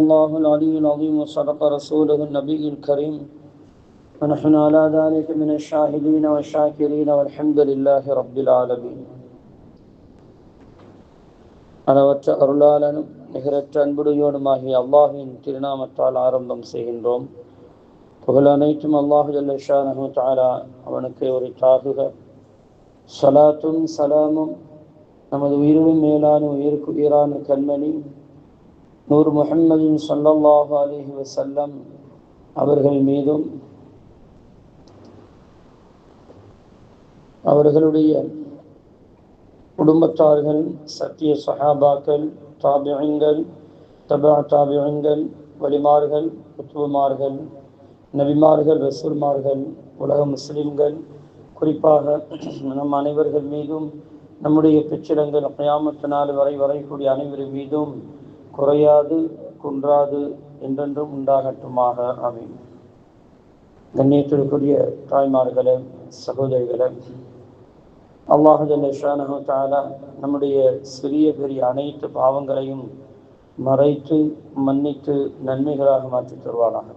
الله العلي العظيم وصدق رسوله النبي الكريم ونحن على ذلك من الشاهدين والشاكرين والحمد لله رب العالمين. அளவற்ற அருளாளனும் நிகரற்ற அன்புடையோனுமாகிய அல்லாஹின் திருநாமத்தால் ஆரம்பம் செய்கின்றோம். புகழ் அனைத்தும் அல்லாஹு ஜல்ல ஷானஹு தஆலா அவனுக்கு உரித்தாகுக. ஸலாத்தும் சலாமும் நமது உயிரினும் மேலான உயிருக்கு உயிரான கண்மணி நூர் முஹம்மதின் ஸல்லல்லாஹு அலைஹி வஸல்லம் அவர்கள் மீதும் அவர்களுடைய குடும்பத்தார்கள், சத்திய சஹாபாக்கள், தாபிஈன்கள், தபா தாபிஈன்கள், வலிமார்கள், குத்துபுமார்கள், நபிமார்கள், ரசூல்மார்கள், உலக முஸ்லிம்கள், குறிப்பாக நம் அனைவர்கள் மீதும் நம்முடைய பிச்சிடங்கள் கியாமத் நாள் வரை வரக்கூடிய அனைவரின் மீதும் குறையாது குன்றாது என்றென்றும் உண்டாகட்டுமாக. ஆமீன். கண்ணியத்திற்குரிய தாய்மார்களே, சகோதரிகளே, அல்லாஹ் ஜல்ல ஷானஹு தஆலா நம்முடைய சிறிய பெரிய அனைத்து பாவங்களையும் மறைத்து மன்னித்து நன்மைகளாக மாற்றி தருவானாக.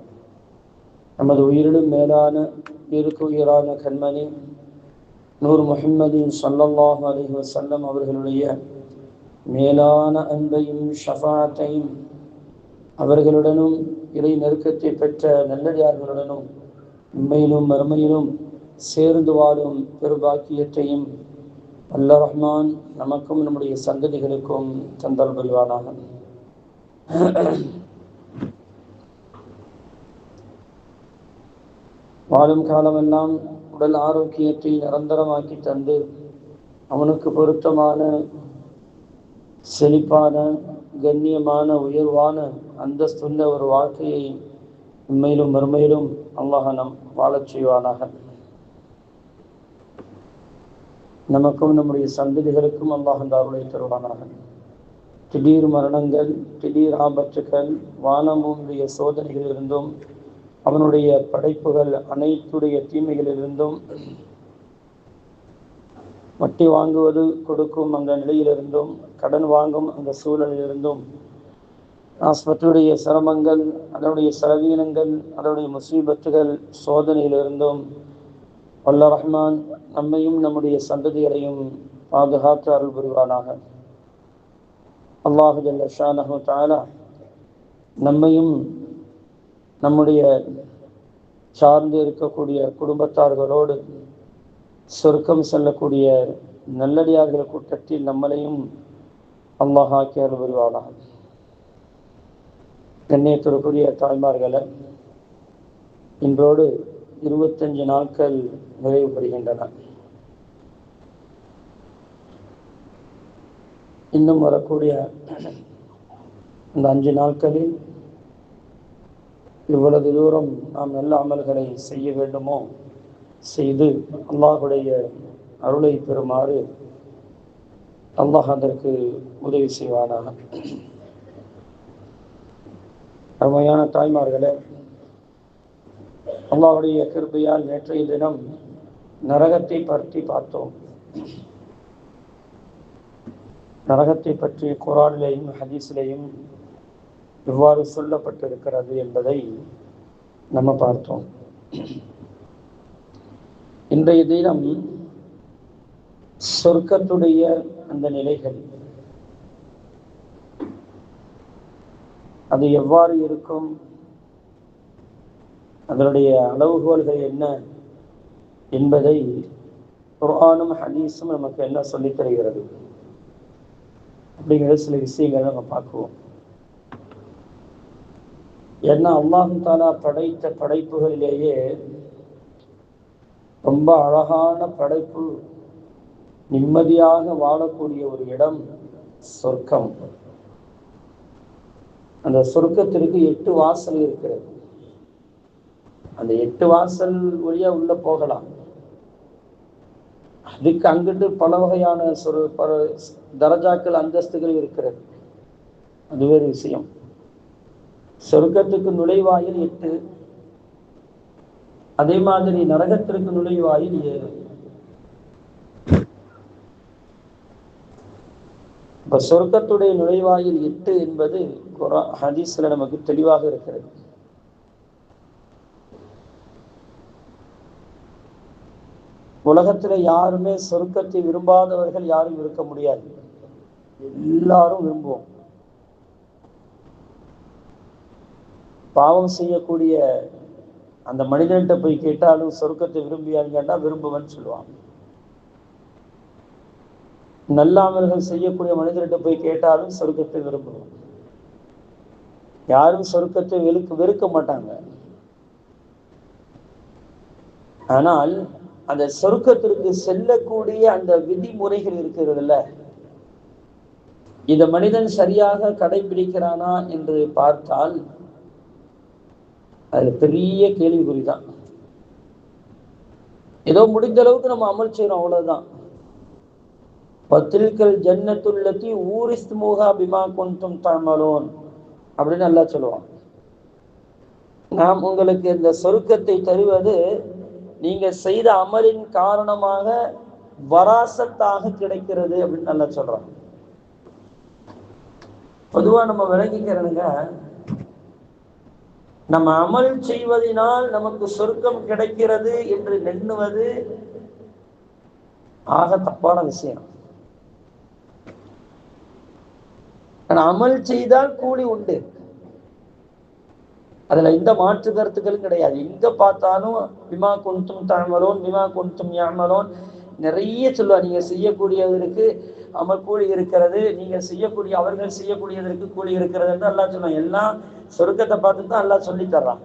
நமது உயிரிலும் மேலான உயிருக்கு உயிரான கண்மணி நூர் முஹம்மதின் ஸல்லல்லாஹு அலைஹி வஸல்லம் அவர்களுடைய மேலான அன்பையும் ஷஃபாஅத்தையும் அவர்களுடனும் இறை நெருக்கத்தை பெற்ற நல்லடியார்களுடனும் உண்மையிலும் மறுமையிலும் சேர்ந்து வாழும் பெருபாக்கியத்தையும் அல்லாஹ் ரஹ்மான் நமக்கும் நம்முடைய சந்ததிகளுக்கும் தந்தல் புரிவானாக. வாழும் காலமெல்லாம் உடல் ஆரோக்கியத்தை நிரந்தரமாக்கி தந்து அவனுக்கு பொருத்தமான செழிப்பான கண்ணியமான உயர்வான அந்தஸ்துள்ள ஒரு வாழ்க்கையை உண்மையிலும் மறுமையிலும் அல்லாஹ் நம் வாழச் செய்வானாக. நமக்கும் நம்முடைய சந்ததிகளுக்கும் அல்லாஹ் அந்த அருளை தருவானாக. திடீர் மரணங்கள், திடீர் ஆபத்துகள், வானமுடைய சோதனைகளிலிருந்தும் அவனுடைய படைப்புகள் அனைத்துடைய தீமைகளிலிருந்தும் வட்டி வாங்குவது கொடுக்கும் அந்த நிலையிலிருந்தும் கடன் வாங்கும் அந்த சூழலிலிருந்தும் ஆஸ்பத்திரியுடைய சிரமங்கள், அதனுடைய செலவீனங்கள், அதனுடைய முசீபத்துகள், சோதனையிலிருந்தும் அல்லாஹ் ரஹ்மான் நம்மையும் நம்முடைய சந்ததிகளையும் பாதுகாத்து அருள் புரிவானாக. அல்லாஹு ஜல்ல ஷானஹு தஆலா நம்மையும் நம்முடைய சார்ந்து இருக்கக்கூடிய குடும்பத்தார்களோடு சொர்க்கம் செல்லக்கூடிய நல்லடியார்கள் கூட்டத்தில் நம்மளையும் அல்லாஹ் ஆக்கி அருள் புரிவானாக. கண்ணியத்திற்குரிய தாய்மார்களே, இன்றோடு 25 நாட்கள் நிறைவு பெறுகின்றன. இன்னும் வரக்கூடிய இந்த 5 நாட்களில் இவ்வளவு தூரம் நாம் நல்ல அமல்களை செய்ய வேண்டுமோ செய்து அல்லாஹுடைய அருளை பெறுமாறு அல்லாஹ் அதற்கு உதவி செய்வானாக. அருமையான தாய்மார்களே, அல்லாஹுடைய கிருபையால் நேற்றைய தினம் நரகத்தை பற்றி பார்த்தோம். நரகத்தை பற்றி குர்ஆனிலேயும் ஹதீஸிலேயும் எவ்வாறு சொல்லப்பட்டிருக்கிறது என்பதை நம்ம பார்த்தோம். இன்றைய தினம் சொர்க்கத்துடைய அந்த நிலைகள், அது எவ்வாறு இருக்கும், அதனுடைய அளவுகோல்கள் என்ன என்பதை குர்ஆனும் ஹதீஸும் நமக்கு என்ன சொல்லித் தருகிறது அப்படிங்கிற சில விஷயங்களை நம்ம பார்க்குவோம். ஏன்னா அல்லாஹ் தஆலா படைத்த படைப்புகளிலேயே ரொம்ப அழகான படைப்பு, நிம்மதியாக வாழக்கூடிய ஒரு இடம் சொர்க்கம். அந்த சொர்க்கத்திற்கு 8 வாசல் இருக்கிறது. அந்த 8 வாசல் வழியா உள்ள போகலாம். அதுக்கு அங்கிட்டு பல வகையான தரஜாக்கள், அந்தஸ்துகள் இருக்கிறது. அது வேறு விஷயம். சொர்க்கத்துக்கு நுழைவாயில் 8, அதே மாதிரி நரகத்திற்கு நுழைவாயில் 7. இப்ப சொர்க்கத்துடைய நுழைவாயில் 8 என்பது ஹதீஸ்ல நமக்கு தெளிவாக இருக்கிறது. உலகத்துல யாருமே சொர்க்கத்தை விரும்பாதவர்கள் யாரும் இருக்க முடியாது. எல்லாரும் விரும்புவோம். பாவம் செய்யக்கூடிய அந்த மனிதன்கிட்ட போய் கேட்டாலும் சொர்க்கத்தை விரும்பியான்னு கேட்டா விரும்புவன்னு சொல்லுவாங்க. நல்லாமல்கள் செய்யக்கூடிய மனிதர்கிட்ட போய் கேட்டாலும் சொர்க்கத்தை விரும்புவோம். யாரும் சொர்க்கத்தை வெறுக்க மாட்டாங்க. ஆனால் அந்த சொர்க்கத்திற்கு செல்லக்கூடிய அந்த விதிமுறைகள் இருக்கிறதுல, இந்த மனிதன் சரியாக கடைபிடிக்கிறானா என்று பார்த்தால் அது பெரிய கேள்விக்குறிதான். ஏதோ முடிந்த அளவுக்கு நம்ம அமல் செய்யறோம், அவ்வளவுதான். பத்திரிக்கல் ஜன்னத்துள்ளத்தி ஊரிஸ்துமுகா பிமா குன்தும் தஅமலூன் அப்படின்னு அல்லாஹ் சொல்லுவான். நாம் உங்களுக்கு இந்த சொர்க்கத்தை தருவது நீங்க செய்த அமலின் காரணமாக வராசத்தாக கிடைக்கிறது அப்படின்னு அல்லாஹ் சொல்றான். பொதுவா நம்ம விளங்கிக்கிறனுங்க, நம்ம அமல் செய்வதனால் நமக்கு சொர்க்கம் கிடைக்கிறது என்று எண்ணுவது ஆக தப்பான விஷயம். அமல் செய்தால் கூலி உண்டு, அதுல எந்த மாற்று கருத்துக்களும் கிடையாது. எங்க பார்த்தாலும் பிமா குன்தும் தஅமலூன் பிமா குன்தும் யஅமலூன் நிறைய சொல்லுவா. நீங்க செய்யக்கூடியதற்கு அமல் கூலி இருக்கிறது, நீங்க செய்யக்கூடிய அவர்கள் செய்யக்கூடியதற்கு கூலி இருக்கிறது என்று அல்லாஹ் சொல்லுவான். எல்லாம் சொர்க்கத்தை பார்த்து தான் அல்லாஹ் சொல்லி தர்றான்.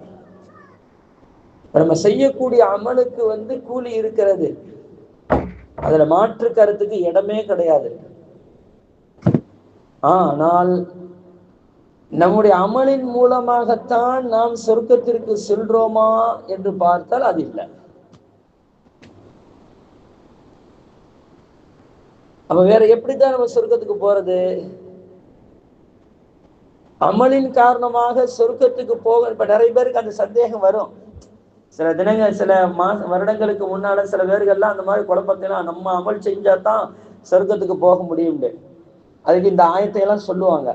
நம்ம செய்யக்கூடிய அமலுக்கு கூலி இருக்கிறது, அதுல மாற்று கருத்துக்கு இடமே கிடையாது. ஆனால் நம்முடைய அமலின் மூலமாகத்தான் நாம் சொர்க்கத்திற்கு செல்றோமா என்று பார்த்தால் அது இல்லை. அப்ப வேற எப்படித்தான் நம்ம சொர்க்கத்துக்கு போறது? அமலின் காரணமாக சொர்க்கத்துக்கு போக இப்ப நிறைய பேருக்கு அந்த சந்தேகம் வரும். சில தினங்கள் சில வருடங்களுக்கு முன்னால சில பேர்கள்லாம் அந்த மாதிரி குழப்பத்தைலாம், நம்ம அமல் செஞ்சாதான் சொர்க்கத்துக்கு போக முடியும், அதுக்கு இந்த ஆயத்தை எல்லாம் சொல்லுவாங்க.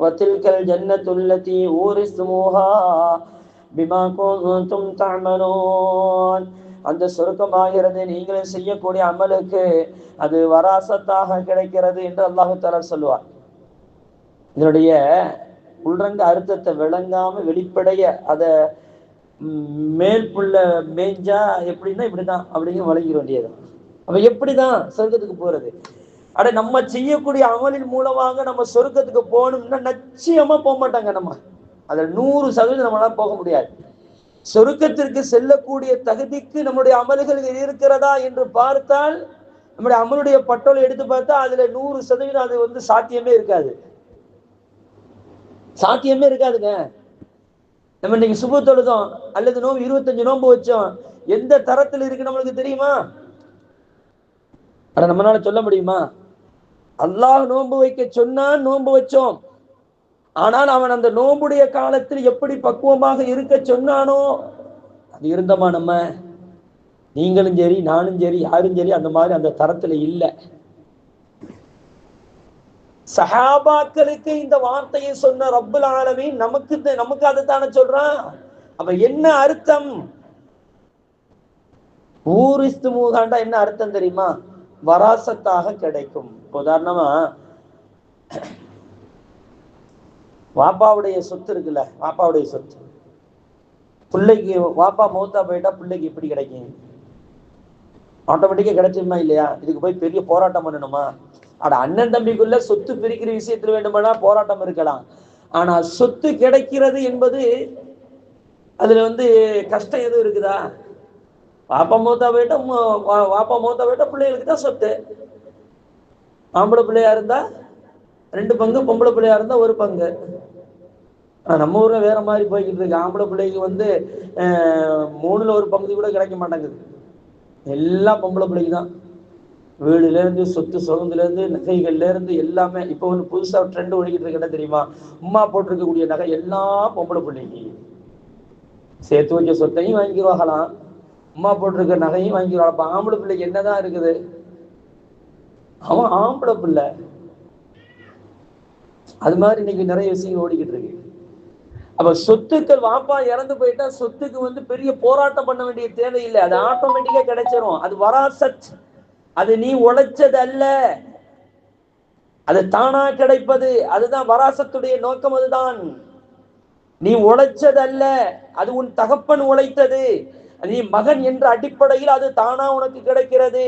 வத்தில்கல் ஜன்னத்துல்லதி ஊரிஸ்துமுஹா பிமா குன்தும் தஅமலூன், அந்த சொர்க்கமாகிறது நீங்களே செய்யக்கூடிய அமலுக்கு அது வராசத்தாக கிடைக்கிறது என்று அல்லாஹ் தஆலா சொல்லுவார். இதனுடைய உள்ரங்க அர்த்தத்தை விளங்காம வெளிப்படைய அத மேல் புள்ள மேஞ்சா எப்படின்னா இப்படிதான் அப்படிங்க வழங்கிட வேண்டியது. அப்ப எப்படிதான் சொர்க்கத்துக்கு போறது? நம்ம செய்யக்கூடிய அமலின் மூலமாக நம்ம சொர்க்கத்துக்கு போகணும்னா நிச்சயமா போக மாட்டாங்க. நம்ம அதுல 100% நம்மளால போக முடியாது. சொர்க்கத்திற்கு செல்லக்கூடிய தகுதிக்கு நம்முடைய அமல்கள் இருக்கிறதா என்று பார்த்தால், நம்முடைய அமலுடைய பட்டோலை எடுத்து பார்த்தா அதுல 100% அது சாத்தியமே இருக்காது. சாத்தியமே இருக்காதுங்க. நம்ம இன்னைக்கு சுப தொழுதோம் அல்லது 25 நோன்பு வச்சோம், எந்த தரத்தில் இருக்கு நம்மளுக்கு தெரியுமா? நம்மளால சொல்ல முடியுமா? அல்லாஹ் நோன்பு வைக்க சொன்னான், நோன்பு வச்சோம். ஆனால் அவன் அந்த நோன்புடைய காலத்தில் எப்படி பக்குவமாக இருக்க சொன்னானோ அது இருந்தமா? நம்ம நீங்களும் சரி நானும் சரி யாரும் சரி அந்த மாதிரி அந்த தரத்துல இல்லை. சஹாபாக்களுக்கு இந்த வார்த்தையை சொன்ன ரப்புல் ஆலமீன் நமக்கு அதுதானே சொல்றான். அப்ப என்ன அர்த்தம்? ஊரிஸ்துமுகாண்டா என்ன அர்த்தம் தெரியுமா? வராசத்தாக கிடைக்கும். உதாரணமா வாப்பாவுடைய சொத்து இருக்குல்ல, வாப்பாவுடைய சொத்து பிள்ளைக்கு, வாப்பா மௌத்தா போயிட்டா பிள்ளைக்கு எப்படி கிடைக்கும்? ஆட்டோமேட்டிக்கா கிடைச்சிருமா இல்லையா? இதுக்கு போய் பெரிய போராட்டம் பண்ணணுமா? அண்ணன் தம்பிக்குள்ள சொத்து பிரிக்கிற விஷயத்துல வேண்டுமானா போராட்டம் இருக்கலாம். ஆனா சொத்து கிடைக்கிறது என்பது அதுல கஷ்டம் எதுவும் இருக்குதா? வாப்பா மௌத்தா போயிட்டா பிள்ளைகளுக்கு தான் சொத்து. ஆம்பளை பிள்ளையா இருந்தா 2 பங்கு, பொம்பளை பிள்ளையா இருந்தா 1 பங்கு. நம்ம ஊர்ல வேற மாதிரி போய்கிட்டு இருக்கு. ஆம்பளை பிள்ளைக்கு 3ல் 1 பகுதி கூட கிடைக்க மாட்டேங்குது. எல்லாம் பொம்பளை பிள்ளைக்கு தான். வீடுல இருந்து சொத்து சுகந்துல இருந்து நகைகள்ல இருந்து எல்லாமே. இப்போ புதுசா ட்ரெண்ட் ஓடிக்கிட்டு இருக்கு, என்ன தெரியுமா? உமா போட்டிருக்கக்கூடிய நகை எல்லாம் பொம்பளை பிள்ளைக்கு. சேர்த்து வச்ச சொத்தையும் வாங்கிடுவாங்களாம், உமா போட்டிருக்க நகையும் வாங்கிடுவாங்க. அப்ப ஆம்பளை பிள்ளைக்கு என்னதான் இருக்குது? அவன் ஆம்பளை பிள்ளை. அது மாதிரி இன்னைக்கு நிறைய விஷயங்கள் ஓடிக்கிட்டு இருக்கு. அப்ப சொத்துக்கள், வாப்பா இறந்து போயிட்டா சொத்துக்கு பெரிய போராட்டம் பண்ண வேண்டிய தேவையில்லை, அது ஆட்டோமேட்டிக்கா கிடைச்சிரும். அது வராசத், அது நீ உழைச்சது அல்ல, அது தானா கிடைப்பது. அதுதான் வராசத்துடைய நோக்கம். அதுதான் நீ உழைச்சது அல்ல, அது உன் தகப்பன் உழைத்தது. நீ மகன் என்ற அடிப்படையில் அது தானா உனக்கு கிடைக்கிறது.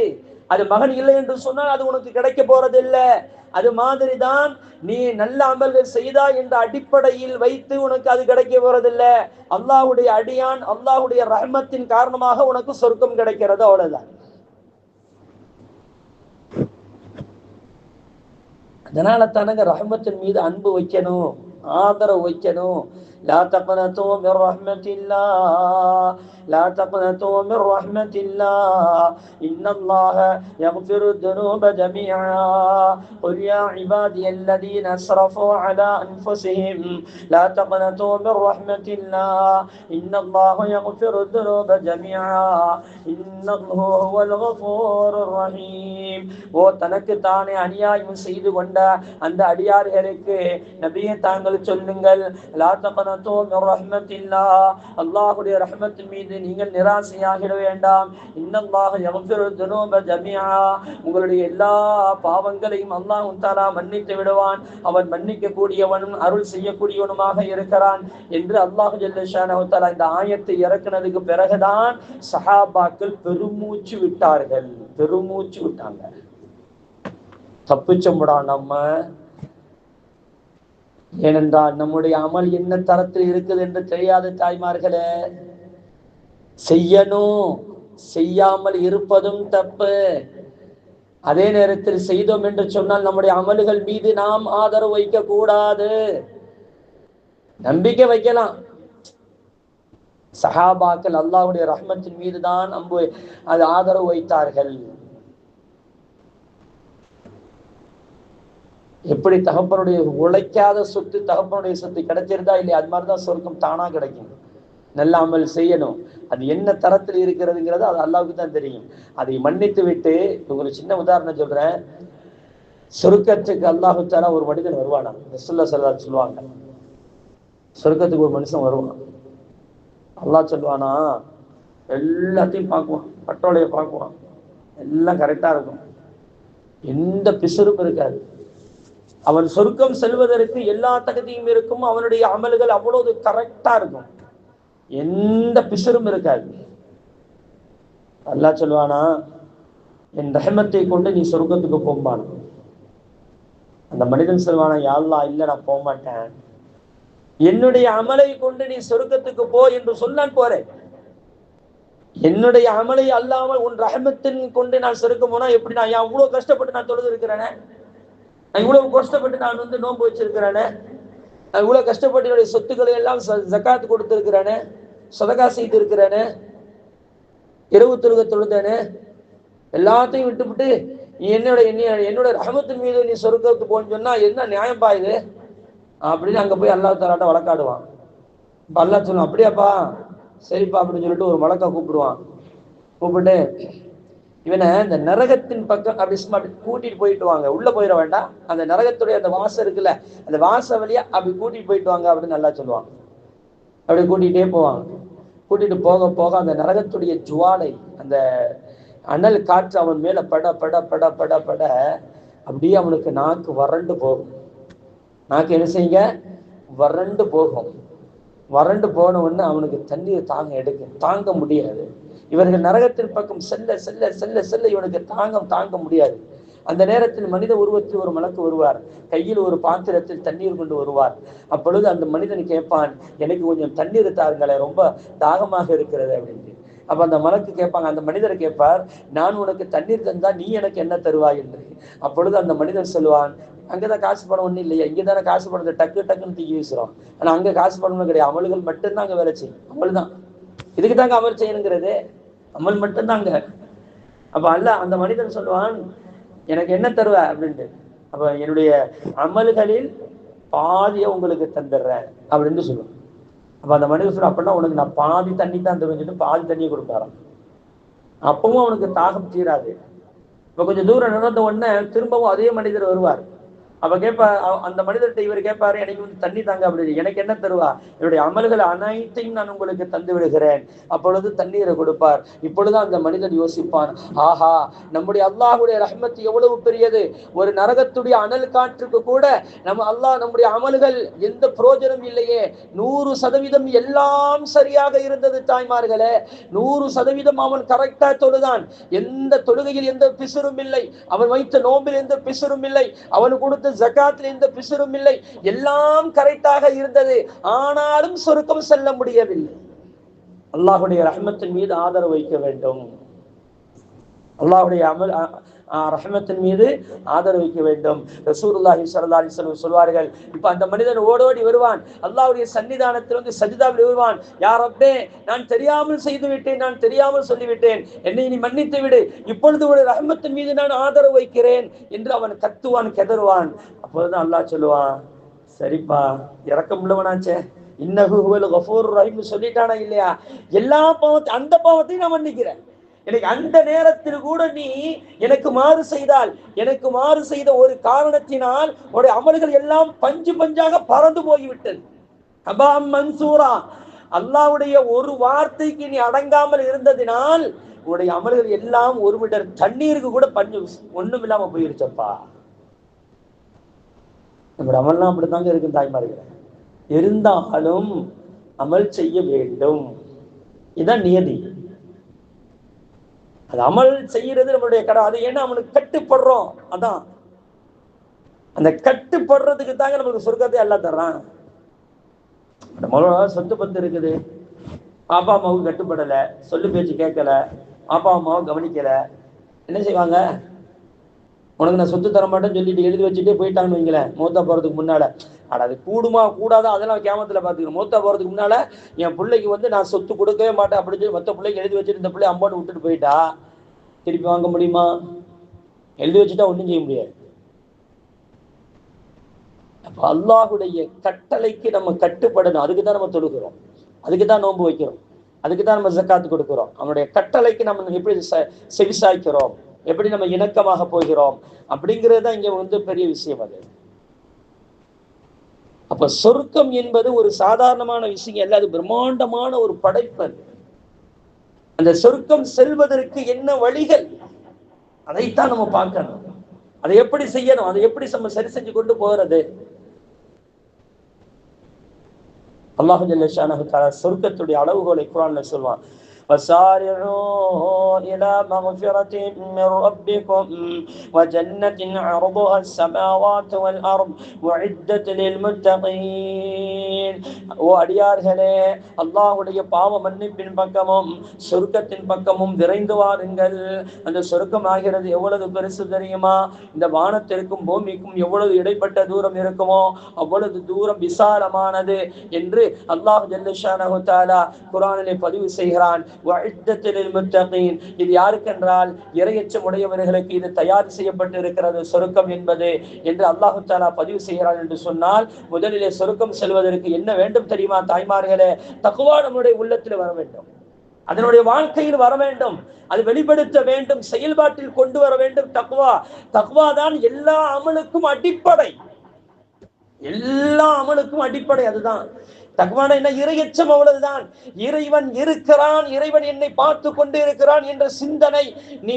அது மகன் இல்லை என்று சொன்னால் அது உனக்கு கிடைக்க போறதில்லை. அது மாதிரிதான் நீ நல்ல அமல்கள் செய்தா என்ற அடிப்படையில் வைத்து உனக்கு அது கிடைக்க போறதில்லை. அல்லாஹுடைய அடியான், அல்லாஹுடைய ரஹ்மத்தின் காரணமாக உனக்கு சொர்க்கம் கிடைக்கிறது, அவ்வளவுதான். அதனால தானங்க ரஹ்மத்தின் மீது அன்பு வைக்கணும், ஆதரவு வைக்கணும். லா தக்னது மின் ரஹ்மத்தில்லாஹ், லா தக்னது மின் ரஹ்மத்தில்லாஹ், இன்னல்லாஹ யக்ஃபிரு ذுனூப ஜமீஆ, குல் யா இபாதியல்லதீன அஸ்ரஃபூ அலா அன்ஃபுஸிஹிம் லா தக்னது மின் ரஹ்மத்தில்லாஹ், இன்னல்லாஹ யக்ஃபிரு ذுனூப ஜமீஆ, இன்னல்லாஹு ஹுவல் கஃபூருர் ரஹீம். ஓ தனக்கு தானே அநியாயம் செய்து கொண்ட அந்த அடியார்களுக்கு நபியே தாங்கள் சொல்லுங்கள், லா தக்னது மின் ரஹ்மத்தில்லாஹ், அல்லாஹ்வுடைய ரஹ்மத்தின் மீது நீங்கள் நிராசையாகிட வேண்டாம். இன்னல்லாஹ யக்ஃபிரு ذுனூப ஜமீஆ, உங்களுடைய எல்லா பாவங்களையும் அல்லாஹ் தஆலா மன்னித்து விடுவான். அவன் மன்னிக்க கூடியவனும் அருள் செய்யக்கூடியவனுமாக இருக்கிறான் என்று அல்லாஹ் ஜல்ல ஷானஹு தஆலா இந்த ஆயத்தை இறக்குனதுக்கு பிறகுதான் சஹாபாக்கள் பெருமூச்சு விட்டார்கள், பெருமூச்சு விட்டாங்க. தப்பிச்சோம்டா நம்ம. ஏனென்றால் நம்முடைய அமல் என்ன தரத்தில் இருக்குது என்று தெரியாத தாய்மார்களே, செய்யணும், செய்யாமல் இருப்பதும் தப்பு. அதே நேரத்தில் செய்தோம் என்று சொன்னால் நம்முடைய அமல்கள் மீது நாம் ஆதரவு வைக்க கூடாது. நம்பிக்கை வைக்கலாம். சஹாபாக்கள் அல்லாஹ்வுடைய ரஹ்மத்தின் மீதுதான் அது ஆதரவு வைத்தார்கள். எப்படி தகப்பனுடைய உழைக்காத சொத்து தகப்பனுடைய சொத்து கிடைச்சிருந்தா இல்லையா, அது மாதிரிதான் சொர்க்கம் தானா கிடைக்கும். நல்ல அமல் செய்யணும், அது என்ன தரத்தில் இருக்கிறதுங்கிறது அது அல்லாஹ்வுக்கு தான் தெரியும். அதை மன்னித்து விட்டு உங்களுக்கு சின்ன உதாரணம் சொல்றேன். சொர்க்கத்துக்கு அல்லாஹ் தஆலா ஒரு மனிதன் வருவானா, ரசூலுல்லாஹி ஸல்லல்லாஹு அலைஹி சொல்லுவாங்க, சொர்க்கத்துக்கு ஒரு மனுஷன் வருவான். அல்லாஹ் சொல்லுவானா, எல்லாத்தையும் பார்க்குவான், பட்டோலையை பார்க்குவான், எல்லாம் கரெக்டா இருக்கும், எந்த பிசுறும் இருக்காது. அவன் சொர்க்கம் செல்வதற்கு எல்லா தகுதியும் இருக்கும். அவனுடைய அமல்கள் அவ்வளவு கரெக்டா இருக்கும், எந்த பிசுறும் இருக்காது. அல்லாஹ் சொல்லுவானா, என் ரஹ்மத்தை கொண்டு நீ சொர்க்கத்துக்கு போம்பான். அந்த மனிதன் சொல்வானா, யா அல்லாஹ், இல்ல நான் போக மாட்டேன், என்னுடைய அமலை கொண்டு நீ சொர்க்கத்துக்கு போ என்று சொன்னான். போறேன், என்னுடைய அமலை அல்லாமல் உன் ரஹ்மத்தின் கொண்டு நான் சொர்க்கம் போனா எப்படி? நான் இவ்வளவு கஷ்டப்பட்டு நான் தொழுது இருக்கிறேனே, இவ்வளவு கஷ்டப்பட்டு நான் நோன்பு வச்சிருக்கிறேனே, இவ்வளவு கஷ்டப்பட்டு என்னுடைய சொத்துக்களை எல்லாம் ஜகாத் கொடுத்திருக்கிறேனே, சதகா செய்து இருக்கிறேனே, இரவு தொழுகை தொழுதேனே, எல்லாத்தையும் விட்டுவிட்டு என்னோட ரஹமத்தின் மீது நீ சொர்க்கத்துக்கு போன்னு சொன்னா என்ன நியாயம் பாயுது அப்படின்னு அங்க போய் அல்லாஹ் தஆலாட்ட வழக்காடுவான். இப்ப அல்லாஹ் சொல்லுவான், அப்படியாப்பா, சரிப்பா அப்படின்னு சொல்லிட்டு ஒரு வழக்கா கூப்பிடுவான். கூப்பிட்டு இவனை இந்த நரகத்தின் பக்கம் அப்படி சும்மா அப்படி கூட்டிட்டு போயிட்டு வாங்க, உள்ள போயிட வேண்டாம், அந்த நரகத்துடைய அந்த வாசம் இருக்குல்ல, அந்த வாச வழியா அப்படி கூட்டிட்டு போயிட்டு வாங்க அப்படின்னு நல்லா சொல்லுவான். அப்படி கூட்டிகிட்டே போவாங்க. கூட்டிட்டு போக போக அந்த நரகத்துடைய ஜுவாலை, அந்த அனல் காற்று அவன் மேல பட பட பட பட பட அப்படியே அவனுக்கு நாக்கு வறண்டு போகும். நாக்கு என்ன செய்யுங்க, வறண்டு போகும். வறண்டு போன உடனே அவனுக்கு தண்ணீர் தாங்க முடியாது. இவர்கள் நரகத்தின் பக்கம் செல்ல செல்ல செல்ல செல்ல இவனுக்கு தாங்க முடியாது. அந்த நேரத்தில் மனித உருவத்தில் ஒரு மலக்கு வருவார், கையில் ஒரு பாத்திரத்தில் தண்ணீர் கொண்டு வருவார். அப்பொழுது அந்த மனிதன் கேட்பான், எனக்கு கொஞ்சம் தண்ணீர் தாருங்களே, ரொம்ப தாகமாக இருக்கிறது அப்படின்ட்டு. அப்ப அந்த மலக்கு கேட்பாங்க, அந்த மனிதரை கேட்பார், நான் உனக்கு தண்ணீர் தந்தா நீ எனக்கு என்ன தருவாய் என்று. அப்பொழுது அந்த மனிதன் சொல்லுவான், அங்கதான் காசு பணம் ஒன்றும் இல்லையா, இங்கதானே காசு பணத்தை டக்கு டக்குன்னு தூக்கி வீசுறோம், ஆனா அங்க காசு பணமும் கிடையாது, அமல்கள் மட்டும்தான் அங்க வேலை செய்யும், அமல் தான். இதுக்கு தாங்க அமல் செய்யணுங்கிறது, அமல் மட்டும்தாங்க. அப்ப அல்ல அந்த மனிதன் சொல்லுவான், எனக்கு என்ன தருவ அப்படின்ட்டு. அப்ப என்னுடைய அமல்களில் பாதியை உங்களுக்கு தந்துடுறேன் அப்படின்னு சொல்லுவேன். அப்ப அந்த மனிதன் சொல்ல, அப்படின்னா உனக்கு நான் பாதி தண்ணி தான் தருவேன் சொல்லிட்டு பாதி தண்ணியை கொடுப்பாராம். அப்பவும் அவனுக்கு தாகம் தீராது. இப்ப கொஞ்சம் தூரம் நடந்த உடனே திரும்பவும் அதே மனிதர் வருவார். அவ கேட்பா, அந்த மனிதர்கிட்ட இவர் கேட்பாரு, எனக்கு வந்து தண்ணி தாங்க அப்படி, எனக்கு என்ன தருவா, என்னுடைய அமல்கள் அனைத்தையும் நான் உங்களுக்கு தந்து விடுகிறேன். அப்பொழுது தண்ணீரை கொடுப்பார். இப்பொழுது அந்த மனிதன் யோசிப்பான், ஆஹா, நம்முடைய அல்லாஹுடைய ரஹ்மத் எவ்வளவு பெரியது. ஒரு நரகத்துடைய அனல் காற்றுக்கு கூட நம்ம அல்லாஹ் நம்முடைய அமல்கள் எந்த பிரயோஜனம் இல்லையே. 100% எல்லாம் சரியாக இருந்தது தாய்மார்களே. 100% அவன் கரெக்டா தொழுதான். எந்த தொழுகையில் எந்த பிசுறும் இல்லை. அவன் வைத்த நோம்பில் எந்த பிசுறும் இல்லை. அவன் கொடுத்த ஜகாத்தில் எந்த பிசுறும் இல்லை. எல்லாம் கரெக்டாக இருந்தது. ஆனாலும் சொர்க்கம் செல்ல முடியவில்லை. அல்லாஹுடைய ரஹ்மத்தின் மீது ஆதரவு வைக்க வேண்டும். அல்லாஹுடைய ரஹ்மத்தின் மீது ஆதரவு வைக்க வேண்டும். ரசூலுல்லாஹி ஸல்லல்லாஹு அலைஹி வஸல்லம் சொல்வார்கள், இப்ப அந்த மனிதன் ஓடோடி வருவான், அல்லாஹ்வுடைய சன்னிதானத்தில் வந்து சஜிதாவில் விழுவான். யா ரப்பே, நான் தெரியாமல் செய்து விட்டேன், நான் தெரியாமல் சொல்லிவிட்டேன், என்னை நீ மன்னித்து விடு, இப்பொழுது ஒரு ரஹ்மத்தின் மீது நான் ஆதரவு வைக்கிறேன் என்று அவன் கத்துவான், கெதறுவான். அப்பொழுதுதான் அல்லாஹ் சொல்லுவான், சரிப்பா, இரக்கம் உள்ளவனாச்சே, இன்னஹு ஹுவல் கஃபூர் ரஹீம் சொல்லிட்டானா இல்லையா, எல்லா பாவத்தையும், அந்த பாவத்தையும் நான் மன்னிக்கிறேன். எனக்கு அந்த நேரத்தில் கூட நீ எனக்கு மாறு செய்தால், எனக்கு மாறு செய்த ஒரு காரணத்தினால் உடைய அமல்கள் எல்லாம் பஞ்சு பஞ்சாக பறந்து போய்விட்டது. அபாம் மன்சூரா, அல்லாஹ்வுடைய ஒரு வார்த்தைக்கு நீ அடங்காமல் இருந்ததினால் உடைய அமல்கள் எல்லாம் ஒரு மீட்டர் தண்ணீருக்கு கூட பஞ்சு ஒண்ணும் இல்லாம போயிருச்சப்பா. நம்முடைய அமல்லாம் அப்படித்தாங்க இருக்கும் தாய்மார்கள். இருந்தாலும் அமல் செய்ய வேண்டும், இதுதான் நியதி. அது அமல் செய்யறது நம்மளுடைய கடை. அது ஏன்னா அவனுக்கு கட்டுப்படுறோம். அதான் அந்த கட்டுப்படுறதுக்கு தாங்க நமக்கு சொர்க்கத்தை எல்லாம் தர்றான். சொத்து பத்து இருக்குது, அப்பா அம்மாவுக்கு கட்டுப்படலை, சொல்லு பேச்சு கேட்கல, அப்பா அம்மாவை கவனிக்கல, என்ன செய்வாங்க, உனக்கு நான் சொத்து தர மாட்டேன்னு சொல்லிட்டு எழுதி வச்சுட்டே போயிட்டாங்கன்னு வைங்களேன். மூத்தா போறதுக்கு முன்னால, அது கூடுமா கூடாதா அதெல்லாம் கேமத்துல பாத்துக்கணும். மூத்தா போறதுக்கு முன்னால என் பிள்ளைக்கு வந்து நான் சொத்து கொடுக்கவே மாட்டேன் அப்படின்னு சொல்லி மற்ற பிள்ளைக்கு எழுதி வச்சுட்டு இந்த பிள்ளை அம்பான்னு விட்டுட்டு போயிட்டா திருப்பி வாங்க முடியுமா? எழுதி வச்சுட்டா ஒன்றும் செய்ய முடியாது. அப்ப அல்லாஹுடைய கட்டளைக்கு நம்ம கட்டுப்படணும். அதுக்குதான் நம்ம தொழுகிறோம், அதுக்குதான் நோன்பு வைக்கிறோம், அதுக்குதான் நம்ம ஜக்காத்து கொடுக்கிறோம். அவனுடைய கட்டளைக்கு நம்ம எப்படி செவிசாய்க்கிறோம், எப்படி நம்ம இணக்கமாக போகிறோம் அப்படிங்கிறது தான் இங்க வந்து பெரிய விஷயம். அது அப்ப சொர்க்கம் என்பது ஒரு சாதாரணமான விஷயம் அல்ல, அது பிரம்மாண்டமான ஒரு படைப்பு. அந்த சொர்க்கம் செல்வதற்கு என்ன வழிகள், அதைத்தான் நம்ம பார்க்கணும். அதை எப்படி செய்யணும், அதை எப்படி நம்ம சரி செஞ்சு கொண்டு போகிறது. அல்லாஹு ஜல்ல ஷானஹு தஆலா சொர்க்கத்துடைய அளவுகோலை குர்ஆன்ல சொல்வான், وسارعوا إلى مغفرة من ربكم وجنة عرضها السماوات والأرض وعدت للمتقين. ஓ அடியார்களே, அல்லாஹ்வுடைய பாவ மன்னிப்பின் பக்கமும் சொர்க்கத்தின் பக்கமும் விரைந்து வாருங்கள். அந்த சொர்க்கம் ஆகிறது எவ்வளவு பெருசு தெரியுமா? இந்த வானத்திற்கும் பூமிக்கும் எவ்வளவு இடைப்பட்ட தூரம் இருக்குமோ அவ்வளவு தூரம் விசாலமானது என்று அல்லாஹ் ஜல்ல ஷானஹு தஆலா குர்ஆனிலே பதிவு செய்கிறான். இது யாருக்கென்றால் இறையச்சம் உடையவர்களுக்கு இது தயார் செய்யப்பட்டு இருக்கிறது சொர்க்கம் என்பது என்று அல்லாஹு தஆலா பதிவு செய்கிறான். என்று சொன்னால் முதலிலே சொர்க்கம் செல்வதற்கு என்ன வேண்டும் தெரியுமா தாய்மார்களே? தக்வா நம்முடைய உள்ளத்தில் வர வேண்டும், அதனுடைய வாழ்க்கையில் வர வேண்டும், அது வெளிப்படுத்த வேண்டும், செயல்பாட்டில் கொண்டு வர வேண்டும். தக்வா தான் எல்லா அமலுக்கும் அடிப்படை, எல்லா அமலுக்கும் அடிப்படை அதுதான். தக்வானா என்ன? இறையச்சம், அவ்வளவுதான். இறைவன் இருக்கிறான், இறைவன் என்னை பார்த்து கொண்டு இருக்கிறான் என்ற சிந்தனை நீ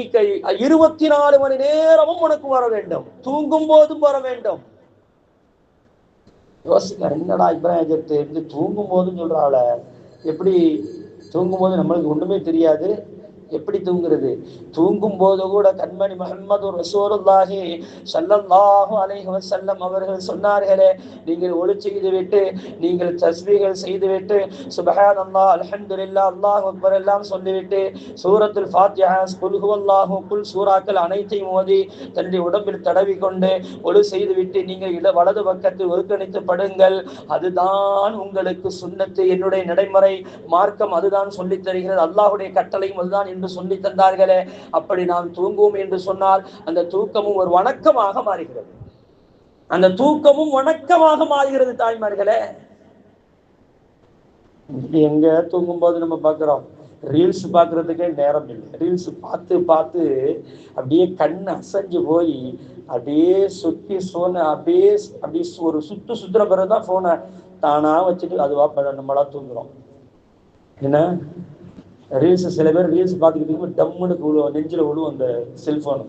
24 மணி நேரமும் உனக்கு வர வேண்டும், தூங்கும் போதும் வர வேண்டும். யோசிக்க, என்னடா இப்ராஹிம் தூங்கும் போதும் சொல்றாள், எப்படி தூங்கும் போது நம்மளுக்கு ஒண்ணுமே தெரியாது, எப்படி தூங்குறது? தூங்கும் போது கூட கண்மணி முஹம்மது ரசூலுல்லாஹி ஸல்லல்லாஹு அலைஹி வஸல்லம் அவர்கள் சொன்னார்களே, நீங்கள் ஒளி செய்து விட்டு, நீங்கள் தஸ்பீஹ்கள் செய்து விட்டு, சுப்ஹானல்லாஹ், அல்ஹம்துலில்லாஹ், அல்லாஹு அக்பர் எல்லாம் சொல்லிவிட்டு சூரத்துல் ஃபாத்திஹா, குல் ஹுவல்லாஹு, குல் சூராக்கள் அனைத்தையும் ஓதி தன்னுடைய உடம்பில் தடவி கொண்டு ஒளி செய்து விட்டு நீங்கள் வலது பக்கத்தில் ஒருங்கிணைத்து படுங்கள். அதுதான் உங்களுக்கு சுன்னத்து, என்னுடைய நடைமுறை மார்க்கம் அதுதான் சொல்லித் தருகிறது, அல்லாஹுடைய கட்டளையும் அதுதான் என்று சொல்லி தந்தார்களே. அப்படி நாம் தூங்குவோம் என்று சொன்னால் அந்த தூக்கமும் ஒரு வணக்கமாக மாறுகிறது, அந்த தூக்கமும் வணக்கமாக மாறுகிறது. தாய்மார்களே, எங்க தூங்கும் போது நம்ம பார்க்கிறோம், ரீல்ஸ் பார்க்கறதுக்கே நேரம் இல்லை. ரீல்ஸ் பார்த்து பார்த்து அப்படியே கண் அசைஞ்சு போய் அப்படியே சுத்தி சோனை அப்படியே ஒரு சுத்துற பிறகுதான் போனை தானா வச்சுட்டு அதுவா நம்மளா தூங்குறோம். என்ன ரீல்ஸ், சில பேர் ரீல்ஸ் பார்த்துக்கிட்டு டம்முன்னு விழுவோம், நெஞ்சில விழுவும் அந்த செல்போனு,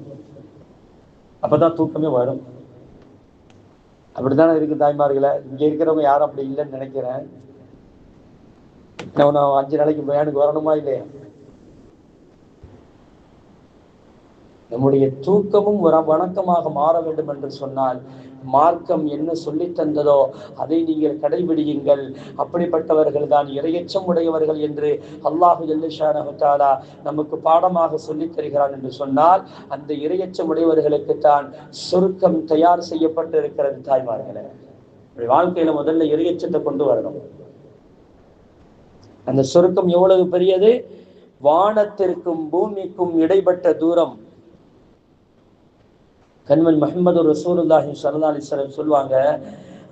அப்பதான் தூக்கமே வரும். அப்படித்தானே இருக்கு தாய்மார்களை. இங்க இருக்கிறவங்க யாரும் அப்படி இல்லைன்னு நினைக்கிறேன். நான் 5 நாளைக்கு பயானுக்கு வரணுமா இல்லையா? நம்முடைய தூக்கமும் வணக்கமாக மாற வேண்டும் என்று சொன்னால் மார்க்கம் என்ன சொல்லி தந்ததோ அதை நீங்கள் கடைபிடியுங்கள். அப்படிப்பட்டவர்கள் தான் இறையச்சம் உடையவர்கள் என்று அல்லாஹு ஜல்ல ஷானஹு தஆலா நமக்கு பாடமாக சொல்லித் தருகிறான் என்று சொன்னால் அந்த இறையச்சம் உடையவர்களுக்குத்தான் சொர்க்கம் தயார் செய்யப்பட்டு இருக்கிறது. தாய்மார்களே, வாழ்க்கையில முதல்ல இறையச்சத்தை கொண்டு வரணும். அந்த சொர்க்கம் எவ்வளவு பெரியது! வானத்திற்கும் பூமிக்கும் இடைப்பட்ட தூரம். கண்மணி முஹம்மது ரசூலுல்லாஹி ஸல்லல்லாஹு அலைஹி வஸல்லம் சொல்லுவாங்க,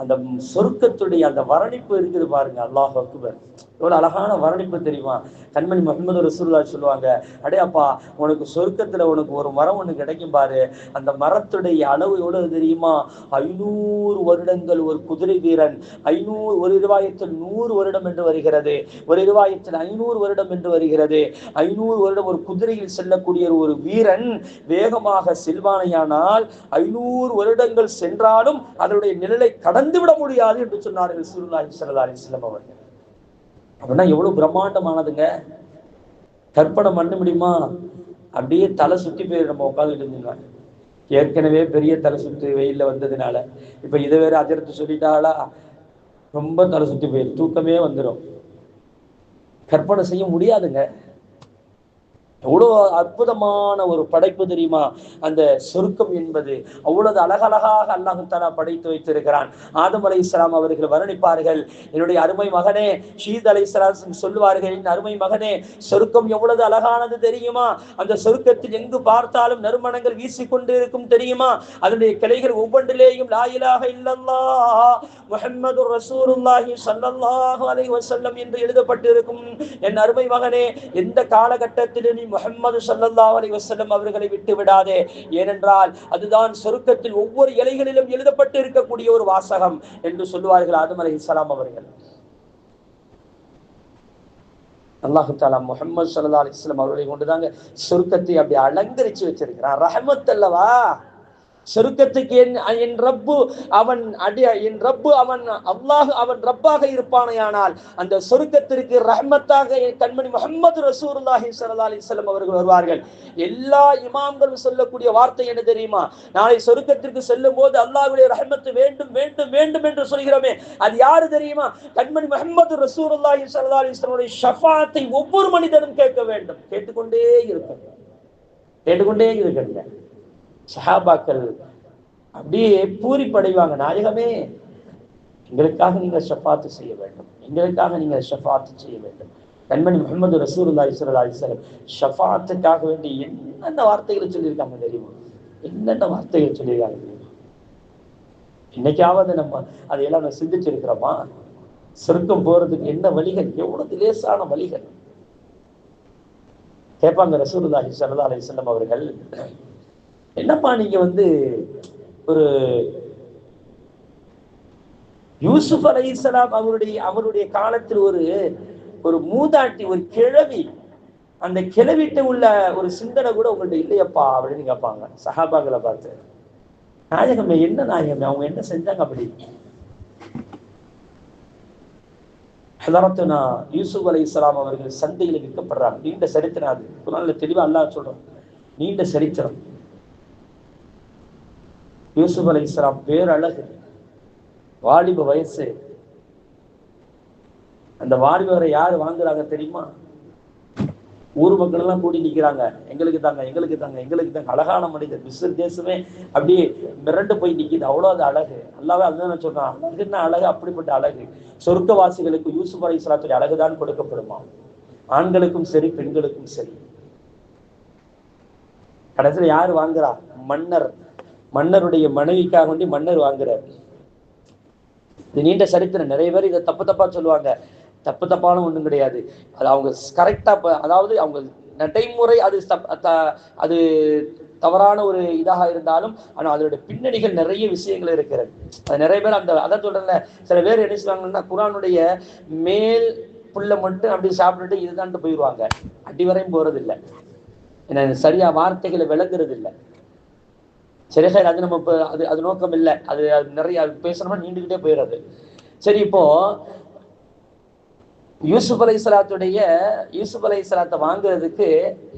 அந்த சொர்க்கத்துடைய அந்த வர்ணிப்பு இருக்குது பாருங்க, அல்லாஹ் அக்பர், எவ்வளவு அழகான வர்ணிப்பு தெரியுமா? கண்மணி முஹம்மது ரசூலுல்லாஹி சொல்லுவாங்க, அடே அப்பா, உனக்கு சொர்க்கத்துல உனக்கு ஒரு மரம் ஒண்ணு கிடைக்கும் பாரு, அந்த மரத்துடைய அளவு எவ்வளவு தெரியுமா? 500 வருடங்கள் ஒரு குதிரை வீரன், 500, ஒரு ரிவாயத்தில் 100 வருடம் என்று வருகிறது, ஒரு ரிவாயத்தில் 500 வருடம் என்று வருகிறது. 500 வருடம் ஒரு குதிரையில் செல்லக்கூடிய ஒரு வீரன் வேகமாக செல்வானையானால் 500 வருடங்கள் சென்றாலும் அதனுடைய நிழலை கடந்து விட முடியாது என்று சொன்னார்கள் ரசூலுல்லாஹி ஸல்லல்லாஹு அலைஹி வஸல்லம் அவர்கள். அப்படின்னா எவ்வளவு பிரம்மாண்டமானதுங்க! கற்பனை பண்ண முடியுமா? அப்படியே தலை சுத்தி போய் நம்ம உட்காந்துட்டு இருந்தோங்க. ஏற்கனவே பெரிய தலை சுத்து வெயில்ல வந்ததுனால இப்ப இதை வேற அதிர்த்து சொல்லிட்டாளா, ரொம்ப தலை சுத்தி போயிடும், தூக்கமே வந்துடும். கற்பனை செய்ய முடியாதுங்க. எவ்வளவு அற்புதமான ஒரு படைப்பு தெரியுமா அந்த சொர்க்கம் என்பது! அவ்வளவு அழகழகாக அல்லாஹ் தஆலா படைத்து வைத்திருக்கிறான். ஆதம் அலைஹிஸ்ஸலாம் அவர்கள் வர்ணிப்பார்கள், என்னுடைய அருமை மகனே, ஷீத் அலைஹிஸ்ஸலாம் சொல்லுவார்கள், என் அருமை மகனே, சொர்க்கம் எவ்வளவு அழகானது தெரியுமா? அந்த சொர்க்கத்தில் எங்கு பார்த்தாலும் நறுமணங்கள் வீசிக்கொண்டு இருக்கும் தெரியுமா? அதனுடைய கிளைகள் ஒவ்வொன்றிலேயும் லா இலாஹ இல்லல்லாஹ் முஹம்மதுர் ரசூலுல்லாஹி ஸல்லல்லாஹு அலைஹி வஸல்லம் என்று எழுதப்பட்டிருக்கும். என் அருமை மகனே, எந்த காலகட்டத்திலும் நீ முஹம்மது ஸல்லல்லாஹு அலைஹி வஸல்லம் அவர்களை விட்டு விடாதே. ஏனென்றால் அதுதான் சொர்க்கத்தில் ஒவ்வொரு இலைகளிலும் எழுதப்பட்டு இருக்கக்கூடிய ஒரு வாசகம் என்று சொல்லுவார்கள் ஆதம் அலைஹிஸ்ஸலாம் அவர்கள். அல்லாஹ் தஆலா முஹம்மது ஸல்லல்லாஹு அலைஹி வஸல்லம் அவர்களை கொண்டுதாங்க சொர்க்கத்தை அப்படி அலங்கரிச்சு வச்சிருக்கிறான். ரஹமத் அல்லவா சொர்க்கத்துக்கு. என் ரப்பு அவன் அல்லாஹ் அவன் ரப்பாக இருப்பானையானால் அந்த சொர்க்கத்திற்கு ரஹ்மத்தாக கண்மணி முஹம்மது ரசூலுல்லாஹி ஸல்லல்லாஹு அலைஹி வஸல்லம் அவர்கள் வருவார்கள். எல்லா இமாம்களும் சொல்லக்கூடிய வார்த்தை என்ன தெரியுமா? நாளை சொர்க்கத்திற்கு செல்லும் போது அல்லாஹ்வுடைய ரஹ்மத் வேண்டும் வேண்டும் வேண்டும் என்று சொல்கிறோமே, அது யாரு தெரியுமா? கண்மணி முஹம்மது ரசூலுல்லாஹி ஸல்லல்லாஹு அலைஹி வஸல்லம் ஷஃபாத்தை ஒவ்வொரு மனிதனும் கேட்க வேண்டும். கேட்டுக்கொண்டே இருக்க சஹாபாக்கள் அப்படியே பூரிப்படைவாங்க, நாயகமே, எங்களுக்காக நீங்க ஷஃபாத்து செய்ய வேண்டும், எங்களுக்காக நீங்க ஷஃபாத்து செய்ய வேண்டும். கண்மணி முஹம்மது ரசூலுல்லாஹி ஸல்லல்லாஹு அலைஹி வஸல்லம் ஷஃபாத்துக்காக வேண்டி என்னென்ன வார்த்தைகளை சொல்லியிருக்காங்க தெரியுமா? என்னென்ன வார்த்தைகள் சொல்லியிருக்காங்க தெரியுமா? இன்னைக்காவது நம்ம அதையெல்லாம் நம்ம சிந்திச்சிருக்கிறோமா? சொர்க்கம் போறதுக்கு என்ன வழிகள், எவ்வளவு லேசான வழிகள் கேட்பாங்க ரசூலுல்லாஹி ஸல்லல்லாஹு அலைஹி வஸல்லம் அவர்கள். என்னப்பா நீங்க ஒரு யூசுப் அலைஹிஸ்ஸலாம் அவருடைய காலத்தில் ஒரு மூதாட்டி, ஒரு கிழவி, அந்த கிழவிட்ட உள்ள ஒரு சிந்தனை கூட உங்கள்ட்ட இல்லையப்பா அப்படின்னு கேட்பாங்க சஹாபாக்களை பார்த்து. நாயகமே, என்ன நாயகமே, அவங்க என்ன செஞ்சாங்க அப்படி? ஹலரத்துனா யூசுப் அலைஹிஸ்ஸலாம் அவர்கள் சந்தையில் விற்கப்படுறாங்க. நீண்ட சரித்திரம், அது குர்ஆன்ல தெளிவா அல்லாஹ் சொல்றோம், நீண்ட சரித்திரம். யூசுப் அலைஹிஸ்ஸலாம் பேரழகு, வாலிப வயசு. அந்த வாலிபரை யாரு வாங்குறாங்க தெரியுமா? ஊர் மக்கள் எல்லாம் கூடி நிக்கிறாங்க, எங்களுக்கு தாங்க, எங்களுக்கு தாங்க, எங்களுக்கு தாங்க. அழகான மனிதர், மிஸ்ர் தேசமே அப்படியே மிரண்டு போய் நிக்குது, அவ்வளவு அது அழகு. அல்லாஹ்வே அதுதான் சொல்றான், அழகுன்னா அழகு, அப்படிப்பட்ட அழகு. சொர்க்கவாசிகளுக்கு யூசுப் அலைஹிஸ்ஸலாத்துடைய அழகுதான் கொடுக்கப்படுமா, ஆண்களுக்கும் சரி பெண்களுக்கும் சரி. கடைசியில் யாரு வாங்குறா? மன்னருடைய மனைவிக்காக மன்னர் வாங்குறார். இது நீண்ட சரித்திரம். நிறைய பேர் இதை தப்பா சொல்லுவாங்க. தப்பான ஒன்றும் கிடையாது. அது அவங்க கரெக்டா, அதாவது அவங்க நடைமுறை அது தவறான ஒரு இதாக இருந்தாலும், ஆனால் அதோட பின்னணிகள் நிறைய விஷயங்கள் இருக்கிறது. அது நிறைய பேர் அதான் சொல்றேன்ல, சில பேர் என்ன செய்வாங்கன்னா குர்ஆனுடைய மேல் புல்ல மட்டும் அப்படி சாப்பிட்டுட்டு இதுதான் போயிடுவாங்க, அடிவரையும் போறது இல்லை, சரியா வார்த்தைகளை விளக்குறது இல்லை. சரி சார், அது நம்ம அது நோக்கம் இல்லை, அது நிறைய பேசணும்னா நீண்டுகிட்டே போயிடுறது. சரி, இப்போ யூசுப் அலைஹிஸ்ஸலாத்தை வாங்குறதுக்கு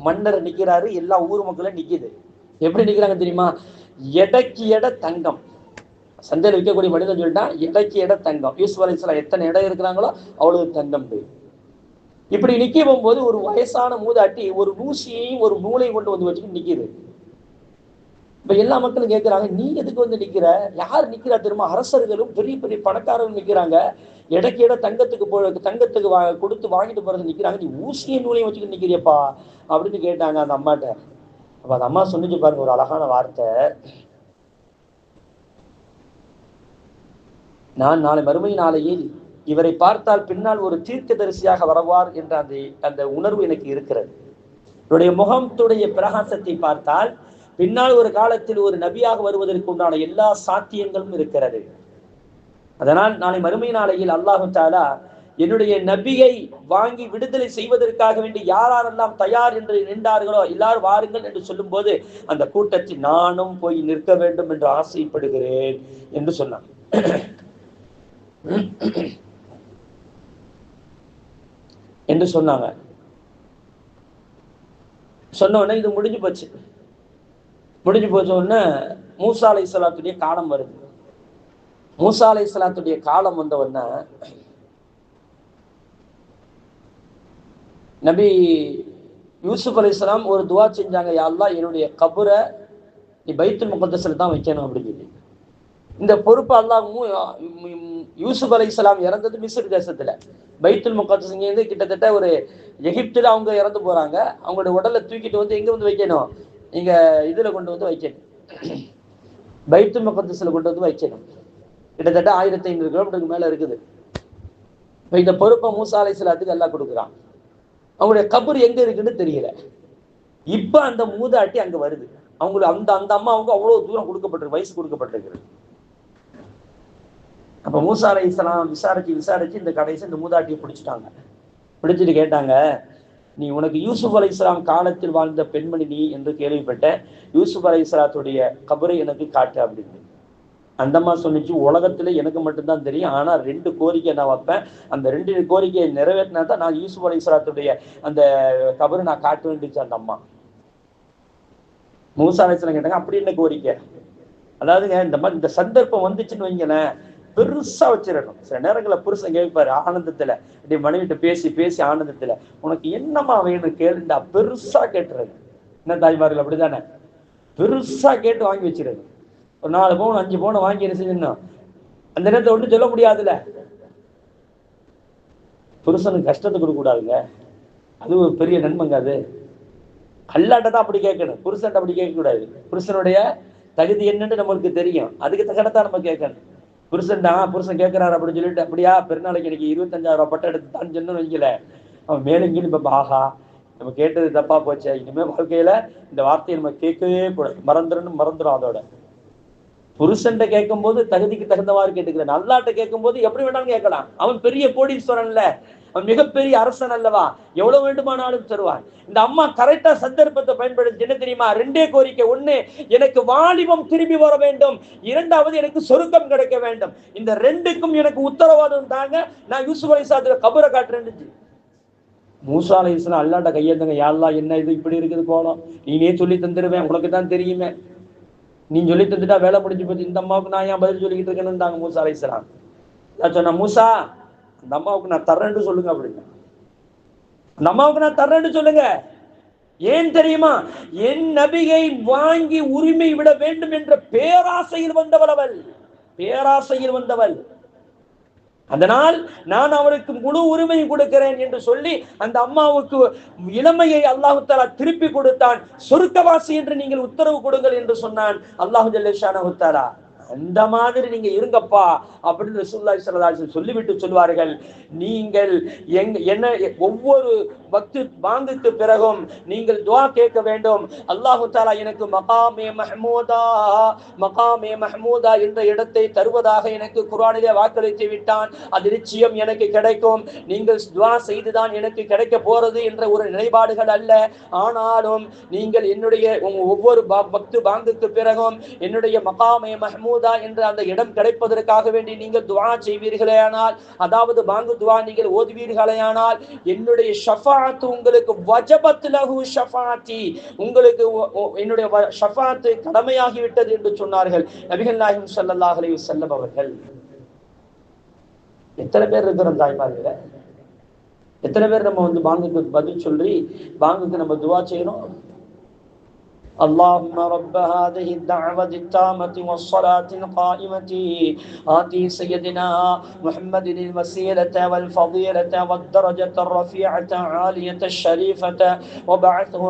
மன்னர் நிக்கிறாரு, எல்லா ஊர் மக்களும் நிக்குது. எப்படி நிக்கிறாங்க தெரியுமா? எடைக்கு எடை தங்கம். சந்தையில் விற்கக்கூடிய மனிதன் சொல்லிட்டா எடைக்கு எடை தங்கம். யூசுப் அலைஹிஸ்ஸலாம் எத்தனை இடம் இருக்கிறாங்களோ அவ்வளவு தங்கம். இப்படி நிக்க போகும்போது ஒரு வயசான மூதாட்டி ஒரு ஊசியையும் ஒரு நூலையும் கொண்டு வந்து வச்சுட்டு நிக்குது. இப்ப எல்லா மக்களும் கேட்கிறாங்க, நீ எதுக்கு வந்து நிக்கிற? யார் நிக்கிறா தெரியுமா? அரசர்களும் பெரிய பெரிய பணக்காரர்கள் நிக்கிறாங்க, எடைக்கு இட தங்கத்துக்கு கொடுத்து வாங்கிட்டு போறது நிக்கிறாங்க, நீ ஊசியை நூலையும் வச்சுக்கிட்டு நிக்கிறியப்பா அப்படின்னு கேட்டாங்க அந்த அம்மாட்ட. அப்ப அந்த அம்மா சொன்னிச்சு பாருங்க ஒரு அழகான வார்த்தை, நான் நாளை மறுமை நாளையில் இவரை பார்த்தால் பின்னால் ஒரு தீர்க்கதரிசியாக வரவார் என்ற அந்த உணர்வு எனக்கு இருக்கிறது. இவருடைய முகத்துடைய பிரகாசத்தை பார்த்தால் பின்னால் ஒரு காலத்தில் ஒரு நபியாக வருவதற்கு உண்டான எல்லா சாத்தியங்களும் இருக்கிறது. அதனால் நாளை மறுமை நாளையில் அல்லாஹு தஆலா என்னுடைய நபியை வாங்கி விடுதலை செய்வதற்காக வேண்டி யாரெல்லாம் தயார் என்று நின்றார்களோ எல்லாரும் வாருங்கள் என்று சொல்லும் போது அந்த கூட்டத்தில் நானும் போய் நிற்க வேண்டும் என்று ஆசைப்படுகிறேன் என்று சொன்னான். என்று சொன்னாங்க. சொன்ன உடனே இது முடிஞ்சு போச்சு உடனே மூசா அலைஹிஸ்ஸலாத்துடைய காலம் வருது. மூசா அலைஹிஸ்ஸலாத்துடைய காலம் வந்த உடனே நபி யூசுப் அலைஹிஸ்ஸலாம் ஒரு துவா செஞ்சாங்க, யா அல்லாஹ் என்னுடைய கபரை நீ பைத்துல் முகத்தஸ்ல தான் வைக்கணும் அப்படின்னு சொல்லி. இந்த பொறுப்பு அல்லாஹ் யூசுப் அலைஹிஸ்ஸலாம் இறந்தது மிஸ்ர் தேசத்துல. பைத்துல் முகத்தஸ் இருந்து கிட்டத்தட்ட ஒரு எகிப்துல அவங்க இறந்து போறாங்க. அவங்களோட உடலை தூக்கிட்டு வந்து எங்க வந்து வைக்கணும்? நீங்க இதுல கொண்டு வந்து வைக்கணும், பைத்துல் முகத்தஸ்ல கொண்டு வந்து வைக்கணும். கிட்டத்தட்ட 1500 கிலோமீட்டருக்கு மேல இருக்குது. இப்ப இந்த பொறுப்பை மூசா அலைஹிஸ்ஸலாத்துக்கு அல்லாஹ் கொடுக்குறான். அவங்களுடைய கபர் எங்க இருக்குன்னு தெரியல. இப்ப அந்த மூதாட்டி அங்க வருது. அவங்களுக்கு அந்த அம்மாவுக்கு அவ்வளவு தூரம் கொடுக்கப்பட்டிருக்கு, வயசு கொடுக்கப்பட்டிருக்கிறது. அப்ப மூசா அலைஹிஸ்ஸலாம் விசாரிச்சு இந்த கடைசி இந்த மூதாட்டியை பிடிச்சிட்டாங்க. பிடிச்சிட்டு கேட்டாங்க, நீ உனக்கு யூசுப் அலைஹிஸ்ஸலாம் காலத்தில் வாழ்ந்த பெண்மணி நீ என்று கேள்விப்பட்ட, யூசுப் அலைஹிஸ்ஸலாத்துடைய கபரை எனக்கு காட்டு அப்படின்னு. அந்த அம்மா சொன்னிச்சு, உலகத்துல எனக்கு மட்டும்தான் தெரியும், ஆனா 2 கோரிக்கை நான் வைப்பேன், அந்த 2 கோரிக்கையை நிறைவேற்றினா தான் நான் யூசுப் அலைஹிஸ்ஸலாத்துடைய அந்த கபரை நான் காட்டுவேன்னுச்சு அந்த அம்மா. மூசா அலைஹிஸ்ஸலாம் கேட்டாங்க, அப்படி என்ன கோரிக்கை? அதாவதுங்க இந்த மாதிரி இந்த சந்தர்ப்பம் வந்துச்சுன்னு வைங்களேன், பெருசா வச்சிடணும். சில நேரங்களில் புருஷன் கேட்பாரு ஆனந்தத்துல, அப்படி மனைவிட்ட பேசி ஆனந்தத்துல, உனக்கு என்னமா வேணும் கேளுண்டா, பெருசா கேட்டுறது. என்ன தாய்மார்கள் அப்படித்தானே? பெருசா கேட்டு வாங்கி வச்சிருது. ஒரு 4 பவுன் 5 பவுன் வாங்கி என்ன செய்யணும்? அந்த நேரத்தை ஒன்றும் சொல்ல முடியாதுல்ல. புருஷனுக்கு கஷ்டத்தை கொடுக்க கூடாதுங்க, அது ஒரு பெரிய நன்மைங்க. அது அல்லாட்ட தான் அப்படி கேட்கணும், புருஷன்ட்ட அப்படி கேட்க கூடாது. புருஷனுடைய தகுதி என்னன்னு நம்மளுக்கு தெரியும், அதுக்கு தகனத்தான் நம்ம கேட்கணும். புருஷன் கேட்கிறாரு அப்படின்னு சொல்லிட்டு, அப்படியா பெருநாளைக்கு எனக்கு 25,000 பட்டம் எடுத்து தான் சொன்னு வைக்கல, அவன் மேலும் இங்கே இப்ப ஆஹா நம்ம கேட்டது தப்பா போச்சு, இனிமே வாழ்க்கையில இந்த வார்த்தையை நம்ம கேட்கவே கூடாது, மறந்துடும். அதோட புருஷன்ட்ட கேட்கும் போது தகுதிக்கு தகுந்தவாறு கேட்டுக்கிறேன். அல்லாட்ட கேட்கும் போது எப்படி வேணாலும் கேட்கலாம். அவன் பெரிய கோடீஸ்வரன்ல, அவன் மிகப்பெரிய அரசன் அல்லவா, எவ்வளவு வேண்டுமானாலும் தருவான். இந்த அம்மா கரெக்டா சந்தர்ப்பத்தை பயன்படுத்தி என்ன தெரியுமா? 2 கோரிக்கை. 1, எனக்கு வாலிபம் திரும்பி வர வேண்டும். 2வது, எனக்கு சொர்க்கம் கிடைக்க வேண்டும். இந்த 2க்கும் எனக்கு உத்தரவாதம் தாங்க, நான் யூசுப் அலைஹிஸ்ஸலாத்துடைய கபரை காட்டுறேன்னு. மூசா அலைஹிஸ்ஸலாம் அல்லாட்ட கையேந்தங்க, யா அல்லாஹ் என்ன இது இப்படி இருக்குது கோலம், நீனே சொல்லி தந்துருவேன், உனக்கு தான் தெரியுமே, நீ சொல்லி தந்துட்டா வேலை முடிஞ்சு போச்சு, இந்த அம்மாவுக்கு நான் ஏன் பதில் சொல்லிக்கிட்டு இருக்கேன்னு மூசா அலைஹிஸ்ஸலாம். நான் சொன்ன, மூசா அந்த அம்மாவுக்கு நான் தர்றேன்னு சொல்லுங்க அப்படின்னு. அந்த அம்மாவுக்கு நான் தர்றேன்னு சொல்லுங்க. ஏன் தெரியுமா? என் நபியை வாங்கி உரிமை விட வேண்டும் என்ற பேராசையில் வந்தவள். அதனால் நான் அவருக்கு முழு உரிமை கொடுக்கிறேன் என்று சொல்லி அந்த அம்மாவுக்கு இளமையை அல்லாஹு தஆலா திருப்பி கொடுத்தான். சொர்க்கவாசி என்று நீங்கள் உத்தரவு கொடுங்கள் என்று சொன்னான் அல்லாஹு ஜல்ல ஷானஹு தஆலா. அந்த மாதிரி நீங்க இருங்கப்பா அப்படின்னு ரசூலுல்லாஹி ஸல்லல்லாஹு அலைஹி வஸல்லம் சொல்லிவிட்டு சொல்வார்கள், நீங்கள் என்ன ஒவ்வொரு வக்து பாங்குக்கு பிறகும் நீங்கள் துஆ கேட்க வேண்டும். அல்லாஹ் தஆலா எனக்கு மகாமே மஹ்மூதா என்ற இடத்தை தருவதாக எனக்கு குர்ஆனிலே வாக்களித்து விட்டான். அது நிச்சயம் எனக்கு கிடைக்கும். நீங்கள் துஆ செய்துதான் எனக்கு கிடைக்க போறது என்ற ஒரு நிலைப்பாடுகள் அல்ல. ஆனாலும் நீங்கள் என்னுடைய ஒவ்வொரு வக்து பாங்குக்கு பிறகும் என்னுடைய மகாமே மஹ்மூதா என்ற அந்த இடம் கிடைப்பதற்காக வேண்டி நீங்கள் துஆ செய்வீர்களேயானால், அதாவது பாங்கு துஆ நீங்கள் ஓதுவீர்களேயானால், என்னுடைய ஷஃபாஅத் உங்களுக்கு வஜபத் லஹு ஷஃபாஅத்தி, உங்களுக்கு என்னுடைய ஷஃபாஅத் கடமையாகி விட்டது என்று சொன்னார்கள் நபிகள் நாயகம் ஸல்லல்லாஹு அலைஹி வஸல்லம் அவர்கள். எத்தனை பேர் இருக்கிறோம் தாய்மார்களே? எத்தனை பேர் நம்ம பாங்குக்கு பதில் சொல்லி பாங்குக்கு நம்ம துஆ செய்யணும்? اللهم رب هذه الدعوة التامة والصلاة القائمة آتي سيدنا محمد الوسيلة والفضيلة والدرجة الرفيعة عالية الشريفة وبعثه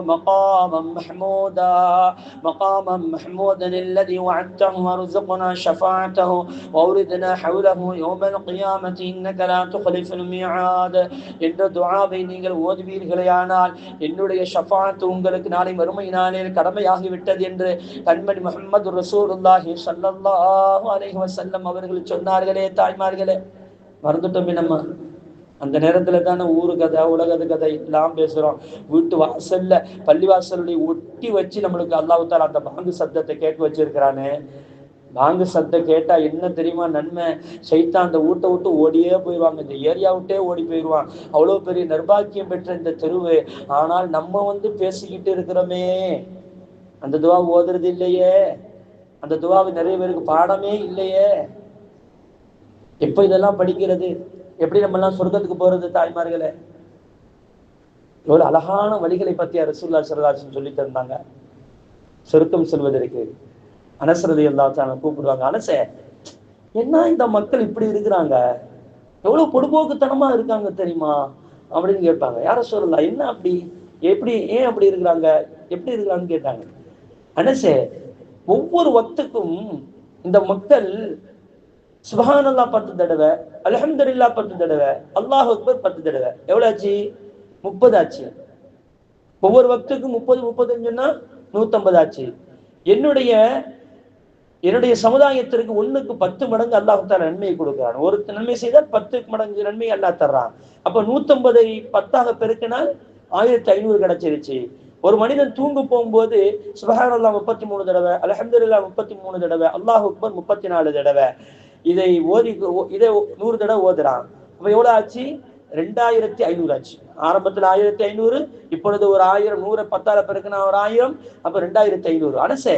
مقاما محمودا الذي وعدته وارزقنا شفاعته وأوردنا حوله يوم القيامة إنك لا تخلف الميعاد என்ற துஆவை நீங்கள் ஓதுவீர்களேயானால் என்னுடைய ஷஃபாஅத் உங்களுக்கு நாளை மறுமை நாளில் கடமையாகிவிட்டது என்று கண்மணி முஹம்மது ரசூலுல்லாஹி ஸல்லல்லாஹு அலைஹி வஸல்லம் அவர்கள் சொன்னார்களே. தாய்மார்களே, மறந்துட்டோமே நம்ம. அந்த நேரத்துல தானே ஊரு கதை உலகது கதை எல்லாம் பேசுறோம். வீட்டு வாசல்ல பள்ளிவாசலுடைய ஒட்டி வச்சு நம்மளுக்கு அல்லாஹ் தஆலா அந்த பாங்கு சத்தத்தை கேட்க வச்சிருக்கிறானே. பாங்கு சத்தம் கேட்டா என்ன தெரியுமா நன்மை? சைத்தான் அந்த வீட்டை விட்டு ஓடியே போயிடுவாங்க, இந்த ஏரியா விட்டே ஓடி போயிடுவான். அவ்வளவு பெரிய நிர்பாக்கியம் பெற்ற இந்த தெருவு. ஆனால் நம்ம பேசிக்கிட்டு இருக்கிறோமே, அந்த துவா ஓதுறது இல்லையே, அந்த துவாவை நிறைய பேருக்கு பாடமே இல்லையே. எப்ப இதெல்லாம் படிக்கிறது? எப்படி நம்ம எல்லாம் சொர்க்கத்துக்கு போறது? தாய்மார்களே, எவ்வளவு அழகான வழிகளை பத்தி ரசூலுல்லாஹி ஸல்லல்லாஹு அலைஹி வஸல்லம் சொல்லி தந்தாங்க சொர்க்கம் செல்வதற்கு. அனஸ் ரலியல்லாஹு தஆலா கூப்பிடுவாங்க, அனஸே, என்ன இந்த மக்கள் இப்படி இருக்கிறாங்க, எவ்வளவு பொடுபோக்குத்தனமா இருக்காங்க தெரியுமா அப்படின்னு கேட்பாங்க. யார சொல்லலாம், என்ன அப்படி, எப்படி, ஏன் அப்படி இருக்கிறாங்க, எப்படி இருக்கிறாங்கன்னு கேட்டாங்க. அனஸே, ஒவ்வொரு வக்துக்கும் இந்த மக்கள் சுப்ஹானல்லாஹ் 10 தடவை, அல்ஹம்துலில்லாஹ் 10 தடவை, அல்லாஹ் அக்பர் 10 தடவை. எவ்வளவு ஆச்சு? 30 ஆச்சு. ஒவ்வொரு வக்துக்கும் 30 35ன்னா 150 ஆச்சு. என்னுடைய சமுதாயத்திற்கு 1க்கு 10 மடங்கு அல்லாஹ் தஆலா நன்மையை கொடுக்கிறான். ஒரு நன்மை செய்தால் 10 மடங்கு நன்மை அல்லாஹ் தர்றான். அப்ப 150 10ஆக பெருக்கினால் 1500 கிடைச்சிருச்சு. ஒரு மனிதன் தூங்க போகும்போது சுப்ஹானல்லாஹ் 33 தடவை, அல்ஹம்துலில்லாஹ் 33 தடவை, அல்லாஹ் அக்பர் 34 தடவை, இதை 100 தடவை ஓதுறான். அப்ப எவ்வளவு ஆச்சு? 2500 ஆச்சு. ஆரம்பத்துல 1500, இப்பொழுது ஒரு 1000, 100 10ஆல பெருக்கினா ஒரு 1000, அப்ப 2500. அனசே,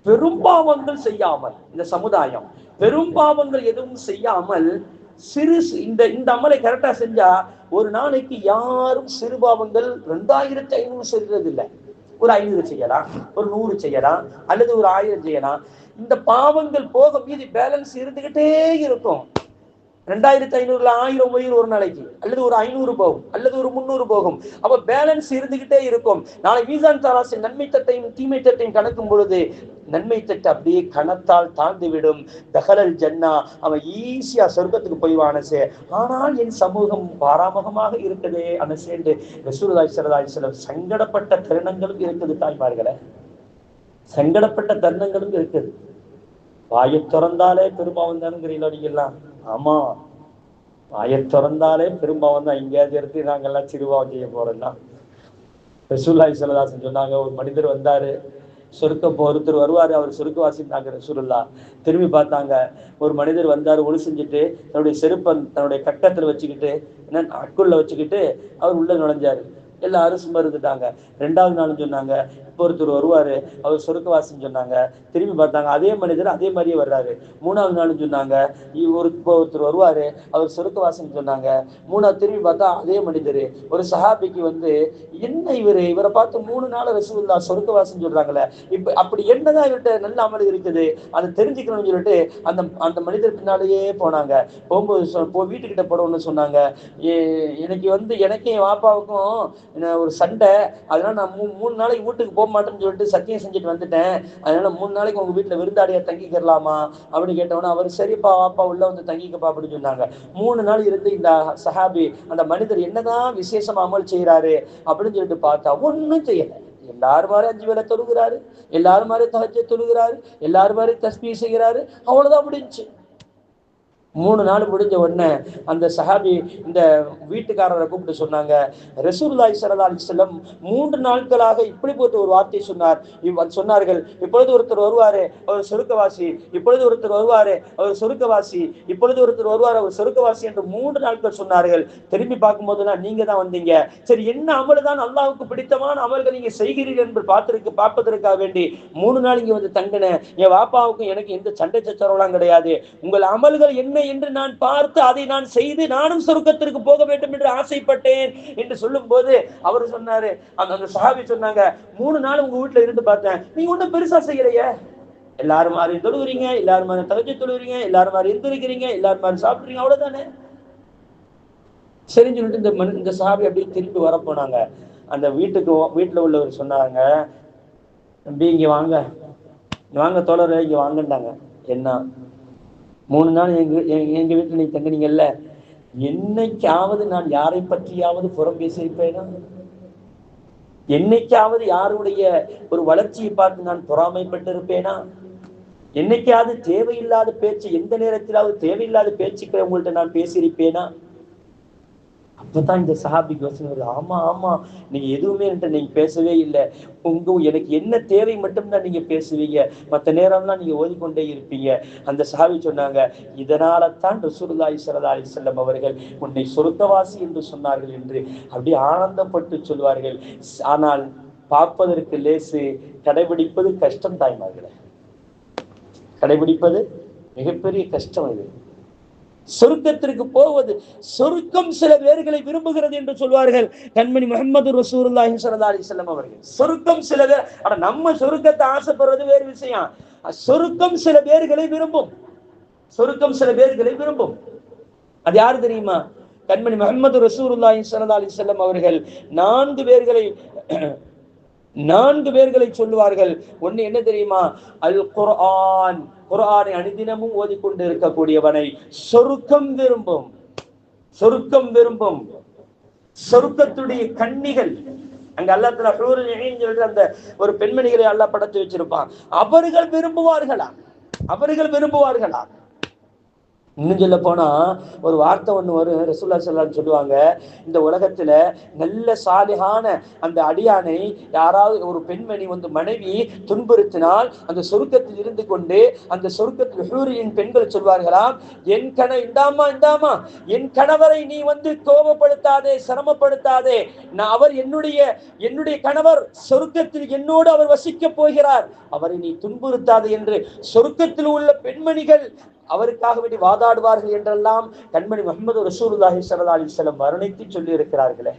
பெரும்பாவங்கள் செய்யாமல் இந்த சமுதாயம் பெரும்பாவங்கள் எதுவும் செய்யாமல் இந்த அமலை கரெக்டா செஞ்சா ஒரு நாளைக்கு யாரும் சிறுபாவங்கள் 2500 செய்யறது இல்லை. ஒரு 500 செய்யலாம், ஒரு 100 செய்யலாம், அல்லது ஒரு 1000 செய்யலாம். இந்த பாவங்கள் போக மீதி பேலன்ஸ் இருந்துகிட்டே இருக்கும். 2500ல 1000 போயிடும் ஒரு நாளைக்கு, அல்லது ஒரு 500 போகும், அல்லது ஒரு 300 போகும். அப்ப பேலன்ஸ் இருந்துகிட்டே இருக்கும். நாளை மீசான் தராசு நன்மை தட்டையும் தீமை தட்டையும் கணக்கும் பொழுது நன்மை தட்டு அப்படியே கணத்தால் தாழ்ந்து விடும். தஹலல் ஜன்னா, அவன் ஈஸியா சொர்க்கத்துக்கு போய்வான். அனசே, ஆனால் என் சமூகம் பாராமுகமாக இருக்குதே அனசே என்று ரசூலுல்லாஹி ஸல்லல்லாஹு அலைஹி வஸல்லம் சங்கடப்பட்ட தருணங்களும் இருக்குது. தாய்மார்களே, சங்கடப்பட்ட தருணங்களும் இருக்குது. வாயை திறந்தாலே பெரும்பாவம் தானுங்கிறீங்களா நீங்க எல்லாம்? ஆமா, வாயை திறந்தாலே பெரும்பாவம் தான். எங்கேயாவது எடுத்து நாங்கெல்லாம் சிறுபாவம் செய்ய போறோம்னா. ரசூலுல்லாஹி ஸல்லல்லாஹு அலைஹி வஸல்லம் சொன்னாங்க, ஒரு மனிதர் வந்தாரு, ஒருத்தர் வருவாரு, அவர் சொர்க்கவாசினாங்க ரசூலுல்லாஹ். திரும்பி பார்த்தாங்க, ஒரு மனிதர் வந்தாரு, ஒளி செஞ்சுட்டு தன்னுடைய செருப்பை தன்னுடைய கக்கத்துல வச்சுக்கிட்டு, அக்குள்ள வச்சுக்கிட்டு அவர் உள்ள நுழைஞ்சாரு. எல்லாரும் சும்மா இருந்துட்டாங்க. 2வது நாள் சொன்னாங்க, இப்போ ஒருத்தர் வருவாரு, அவர் சொர்க்கவாசின்னு சொன்னாங்க. திரும்பி பார்த்தாங்க, அதே மனிதர் அதே மாதிரியே வர்றாரு. 3வது நாள் சொன்னாங்க, ஒருத்தர் வருவாரு, அவர் சொர்க்கவாசின்னு சொன்னாங்க. 3வது திரும்பி பார்த்தா அதே மனிதர். ஒரு சஹாபிக்கு என்ன இவரை பார்த்து 3 நாள் ரசூலுல்லாஹ் சொர்க்கவாசின்னு சொல்றாங்களே, இப்ப அப்படி என்னதான் இவர்கிட்ட நல்ல அமல் இருக்குது அதை தெரிஞ்சுக்கணும்னு சொல்லிட்டு அந்த மனிதர் பின்னாலேயே போனாங்க. போகும்போது வீட்டுக்கிட்ட போடணும்னு சொன்னாங்க. எனக்கு எனக்கும் என் வாப்பாவுக்கும் ஒரு சண்டை, அதனால நான் 3 நாளைக்கு வீட்டுக்கு போக மாட்டேன்னு சொல்லிட்டு சத்தியம் செஞ்சுட்டு வந்துட்டேன், அதனால 3 நாளைக்கு உங்க வீட்டுல விருந்தாடியா தங்கிக்கிறலாமா அப்படின்னு கேட்டவொன்னா அவர் சரிப்பா வாப்பா உள்ள வந்து தங்கிக்கப்பா அப்படின்னு சொன்னாங்க. 3 நாள் இருந்து இந்த சஹாபி அந்த மனிதர் என்னதான் விசேஷமா அமல் செய்யறாரு அப்படின்னு சொல்லிட்டு பார்த்தா ஒன்னும் செய்யல. எல்லாரும் மாதிரி 5 வேளை தொழுகிறாரு, எல்லாரும் மாதிரி தஹஜ்ஜத் தொழுகிறாரு, எல்லாரும் மாதிரி தஸ்பீஹ் செய்கிறாரு, அவ்வளவுதான் முடிஞ்சுச்சு. 3 நாள் முடிஞ்ச உடனே அந்த சஹாபி இந்த வீட்டுக்காரரை கூப்பிட்டு சொன்னாங்க, ரசூலுல்லாஹி ஸல்லல்லாஹு அலைஹி வஸல்லம் 3 நாட்களாக இப்படி போட்டு ஒரு வார்த்தை சொன்னார்கள், இப்பொழுது ஒருத்தர் வருவாரு அவர் சொருக்கவாசி, இப்பொழுது ஒருத்தர் வருவாரு அவர் சொருக்கவாசி, இப்பொழுது ஒருத்தர் வருவார் அவர் சொருக்கவாசி என்று 3 நாட்கள் சொன்னார்கள். திரும்பி பார்க்கும்போதுதான் நீங்க தான் வந்தீங்க. சரி, என்ன அமல் தான் அல்லாஹ்வுக்கு பிடித்தமான அமல்கள் நீங்க செய்கிறீர்கள் என்று பார்ப்பதற்காக வேண்டி 3 நாள் இங்க வந்து தங்கினேன். என் வாப்பாவுக்கும் எனக்கு எந்த சண்டை சச்சரவுலாம் கிடையாது. உங்கள் அமல்கள் என்ன என்று நான் பார்த்து அதை நான் செய்து நானும் சொர்க்கத்திற்கு போக வேண்டும் என்று ஆசைப்பட்டேன் என்று சொல்லும் போது அவர் சொன்னாரு, அந்த சஹாபி சொன்னாங்க, 3 நாள் உங்க வீட்டுல இருந்து பார்த்தேன், நீங்க ஒன்னும் பெருசா செய்யலையே, எல்லாரும் மாதிரி தொழுகிறீங்க, எல்லாரும் மாதிரி தஹஜ்ஜத் தொழுகிறீங்க, எல்லாரும் மாதிரி எந்திரிக்கிறீங்க, எல்லாரும் மாதிரி சாப்பிடுறீங்க, அவ்வளவுதானே. சரின்னு சொல்லிட்டு இந்த சஹாபி அப்படியே திருப்பி வர போனாங்க. அந்த வீட்டுல உள்ளவர் சொன்னாங்க, தம்பி இங்க வாங்க, வாங்க தோழர் இங்க வாங்கண்டாங்க. என்ன 3 நாள் எங்க வீட்டுல நீங்க தங்கினீங்கல்ல, என்னைக்காவது நான் யாரை பற்றியாவது புறம் பேசியிருப்பேனா? என்னைக்காவது யாருடைய ஒரு வளர்ச்சியை பார்த்து நான் பொறாமைப்பட்டு இருப்பேனா? என்னைக்காவது தேவையில்லாத பேச்சு, எந்த நேரத்திலாவது தேவையில்லாத பேச்சுக்களை உங்கள்கிட்ட நான் பேசியிருப்பேனா? அப்பதான் இந்த சஹாபிக்கு யோசனை வருது, ஆமா ஆமா, நீங்க எதுவுமே நீங்க பேசவே இல்லை, எனக்கு என்ன தேவை மட்டும்தான் நீங்க பேசுவீங்க, மற்ற நேரம்லாம் நீங்க ஓதிக்கொண்டே இருப்பீங்க. அந்த சஹாபி சொன்னாங்க, இதனால தான் ரசூலுல்லாஹி ஸல்லல்லாஹு அலைஹி வஸல்லம் அவர்கள் உன்னை சொர்க்கவாசி என்று சொன்னார்கள் என்று அப்படியே ஆனந்தப்பட்டு சொல்வார்கள். ஆனால் பார்ப்பதற்கு லேசு, கடைபிடிப்பது கஷ்டம் தாய்மார்களே, கடைபிடிப்பது மிகப்பெரிய கஷ்டம். இது சொர்க்கத்திற்கு போவது, சொர்க்கம் சில பேர்களை விரும்புகிறது என்று சொல்வார்கள் கண்மணி முஹம்மது ரசூலுல்லாஹி ஸல்லல்லாஹு அலைஹி வஸல்லம் அவர்கள். சொர்க்கம் சில பேர், ஆனா நம்ம சொர்க்கத்தை ஆசைப்படுறது வேறு விஷயம். சொர்க்கம் சில பேர்களை விரும்பும், சொர்க்கம் சில பேர்களை விரும்பும். அது யாரு தெரியுமா? கண்மணி முஹம்மது ரசூலுல்லாஹி ஸல்லல்லாஹு அலைஹி வஸல்லம் அவர்கள் 4 பேர்களை சொல்லுவார்கள். ஒண்ணு என்ன தெரியுமா? அல் குர்ஆன், குர்ஆனை அனுதினமும் ஓதிக்கொண்டு இருக்கக்கூடியவனை சொர்க்கம் விரும்பும், சொர்க்கம் விரும்பும். சொர்க்கத்துடைய கன்னிகள், அங்க அல்லாஹ் தஆலா ஹூருல் ஈன் சொல்ற அந்த ஒரு பெண்மணிகளை அல்லாஹ் படைத்து வச்சிருப்பான், அவர்கள் விரும்புவார்களா, அவர்கள் விரும்புவார்களா? இன்னும் சொல்ல போனா ஒரு வார்த்தை ஒண்ணு வரும், ரசூலுல்லாஹி ஸல்லல்லாஹு அலைஹி வஸல்லம் சொல்லுவாங்க, இந்த உலகத்துல நல்ல சாலிஹான அந்த அடியானை யாராவது ஒரு பெண்மணி வந்து மனைவி துன்புறுத்தினால் அந்த சொர்க்கத்தில் இருந்து கொண்டு அந்த சொர்க்கத்தில் ஹூரியின் பெண்கள் சொல்வார்களாம், இந்தாமா என் கணவரை நீ வந்து கோபப்படுத்தாதே, சிரமப்படுத்தாதே, அவர் என்னுடைய கணவர் சொர்க்கத்தில் என்னோடு அவர் வசிக்க போகிறார், அவரை நீ துன்புறுத்தாதே என்று சொர்க்கத்தில் உள்ள பெண்மணிகள் அவருக்காக வேண்டி வாதாடுவார்கள் என்றெல்லாம் கண்மணி முஹம்மது ரசூலுல்லாஹி ஸல்லல்லாஹு அலைஹி வஸல்லம் வர்ணித்து சொல்லி இருக்கிறார்களே,